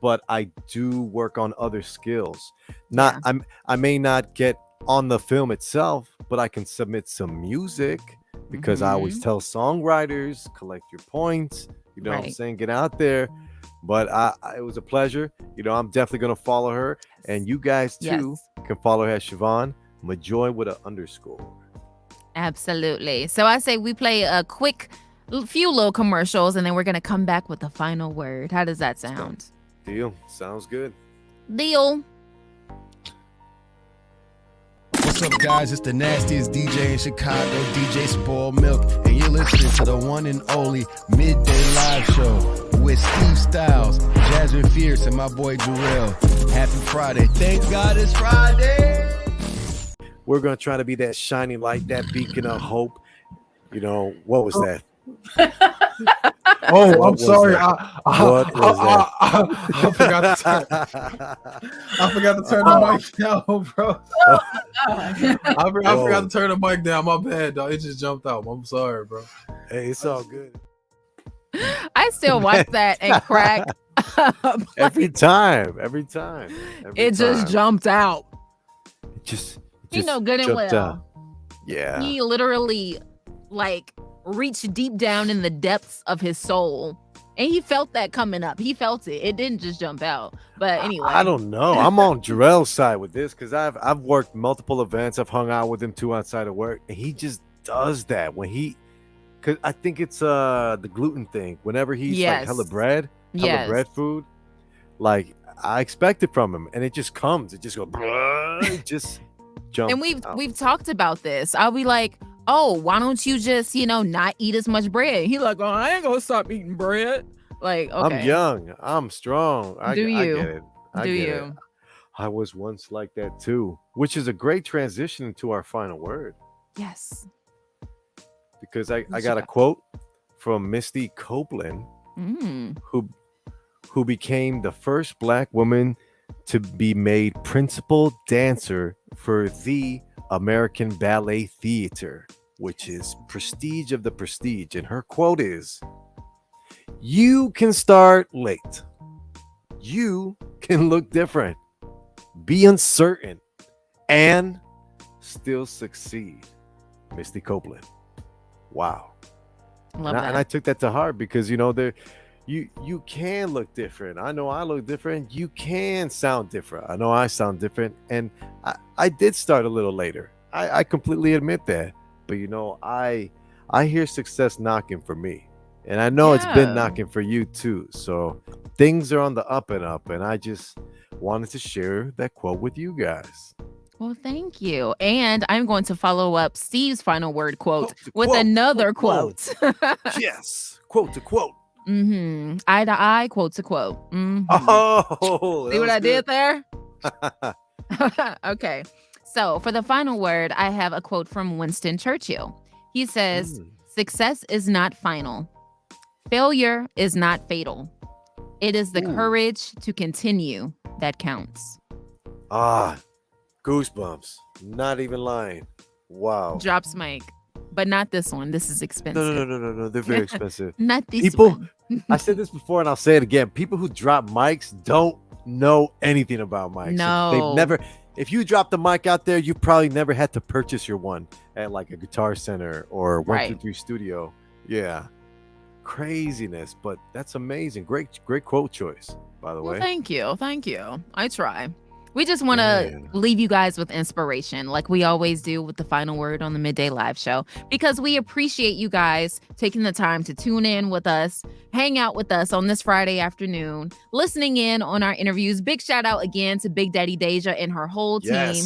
B: but I do work on other skills. I may not get on the film itself, but I can submit some music because I always tell songwriters, collect your points, you know what I'm saying? Get out there. But it was a pleasure. You know, I'm definitely going to follow her. And you guys, too, can follow her at Shavon Majoi with an _.
A: Absolutely. So I say we play a quick a few little commercials, and then we're going to come back with the final word. How does that sound?
B: Deal. Sounds good.
A: Deal.
F: What's up, guys? It's the nastiest DJ in Chicago, DJ Spoiled Milk, and you're listening to the one and only Midday Live Show with Steve Stylez, Jasmine Fierce, and my boy Jarrell. Happy Friday. Thank God it's Friday.
B: We're going to try to be that shining light, that beacon of hope. You know, what was that?
L: Oh, I'm sorry.
B: What was that?
L: I forgot to turn the mic down, bro. I forgot to turn the mic down. My bad, dog. It just jumped out. I'm sorry, bro.
B: Hey, it's all good.
A: I still watch that and crack.
B: Every time.
A: It just jumped out.
B: Just
A: You know good and
B: jumped
A: well.
B: out. Yeah.
A: He literally like reached deep down in the depths of his soul. And he felt that coming up. He felt it. It didn't just jump out. But anyway.
B: I don't know. I'm on Jarrell's side with this because I've worked multiple events. I've hung out with him too outside of work. And he just does that when because I think it's the gluten thing. Whenever he's like hella bread food, like I expect it from him. And it just comes. It just goes, it just jumps.
A: And
B: out.
A: we've talked about this. I'll be like, oh, why don't you just, not eat as much bread? He like, oh, I ain't gonna stop eating bread. Like, okay.
B: I'm young. I'm strong. I get it.
A: Do you?
B: I was once like that too, which is a great transition to our final word.
A: Yes.
B: Because I got a quote from Misty Copeland, who became the first Black woman to be made principal dancer for the American Ballet Theater, which is prestige of the prestige. And her quote is, "You can start late. You can look different, be uncertain, and still succeed." Misty Copeland. Wow.
A: Love that.
B: And I took that to heart because, you can look different. I know I look different. You can sound different. I know I sound different. And I did start a little later. I completely admit that. But, I hear success knocking for me. And I know it's been knocking for you too. So things are on the up and up. And I just wanted to share that quote with you guys.
A: Well, thank you. And I'm going to follow up Steve's final word quote with another quote.
B: Yes. Quote to quote.
A: Eye to eye, quote to quote.
B: Oh,
A: see what I did there? Okay. So for the final word, I have a quote from Winston Churchill. He says, "Success is not final. Failure is not fatal. It is the courage to continue that counts."
B: Goosebumps. Not even lying. Wow.
A: Drops mic. But not this one. This is expensive.
B: No. They're very expensive.
A: Not these
B: people. I said this before and I'll say it again. People who drop mics don't know anything about mics.
A: No.
B: They've never. If you drop the mic out there, you probably never had to purchase your one at like a Guitar Center or 123 Studio. Yeah. Craziness, but that's amazing. Great quote choice, by the way.
A: Thank you. I try. We just want to leave you guys with inspiration like we always do with the final word on the Midday Live Show, because we appreciate you guys taking the time to tune in with us, hang out with us on this Friday afternoon, listening in on our interviews. Big shout out again to Big Daddy Deja and her whole team.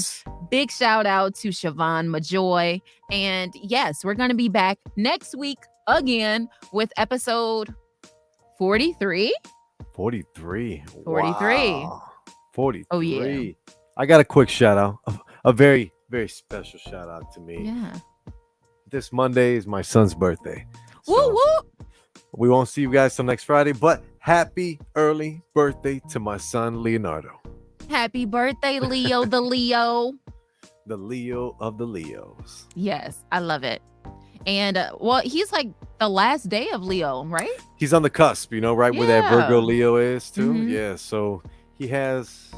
A: Big shout out to Shavon Majoi. And yes, we're going to be back next week again with episode 43.
B: 43.
A: 43.
B: Wow. 43.
A: Oh, yeah.
B: I got a quick shout out, a very, very special shout out to me.
A: Yeah.
B: This Monday is my son's birthday.
A: Woo woo.
B: We won't see you guys till next Friday, but happy early birthday to my son, Leonardo.
A: Happy birthday, Leo, the Leo.
B: The Leo of the Leos.
A: Yes, I love it. And he's like the last day of Leo, right?
B: He's on the cusp, right where that Virgo Leo is too. Yeah, so he has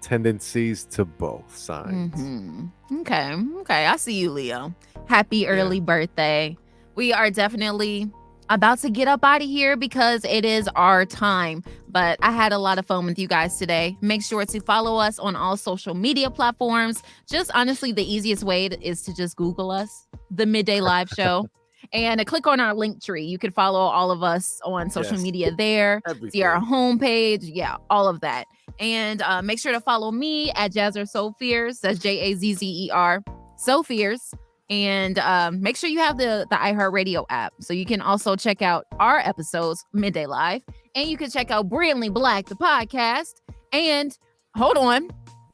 B: tendencies to both signs.
A: Okay. I see you, Leo. Happy early birthday. We are definitely about to get up out of here because it is our time. But I had a lot of fun with you guys today. Make sure to follow us on all social media platforms. Just honestly, the easiest way is to just Google us, The Midday Live Show. And click on our link tree. You can follow all of us on social media there. See our homepage. Yeah, all of that. And make sure to follow me at Jazzer So Fierce. That's Jazzer So Fierce. And make sure you have the iHeartRadio app so you can also check out our episodes Midday Live. And you can check out Brilliantly Black, the podcast. And hold on.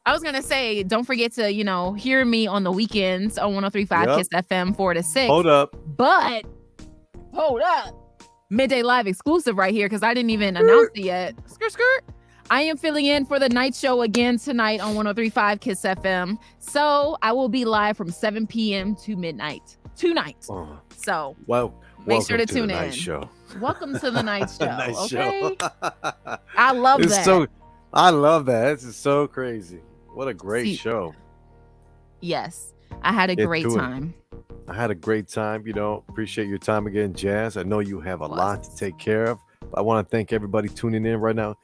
A: I was going to say, don't forget to, hear me on the weekends on 103.5 Kiss FM 4 to 6.
B: Hold up.
A: But, hold up. Midday Live exclusive right here because I didn't even announce it yet. Skirt. I am filling in for the night show again tonight on 103.5 Kiss FM. So I will be live from 7 p.m. to midnight. 2 nights. So make sure to tune in.
B: Show.
A: Welcome to the night show.
B: Night
A: okay?
B: show.
A: I love that.
B: I love that. This is so crazy. What a great show.
A: Yes. I had a great time.
B: I had a great time. Appreciate your time again, Jazz. I know you have a lot to take care of. But I want to thank everybody tuning in right now.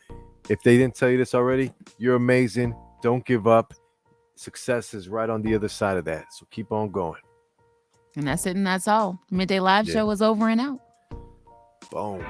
B: If they didn't tell you this already, you're amazing. Don't give up. Success is right on the other side of that. So keep on going.
A: And that's it and that's all. Midday Live show is over and out.
B: Boom.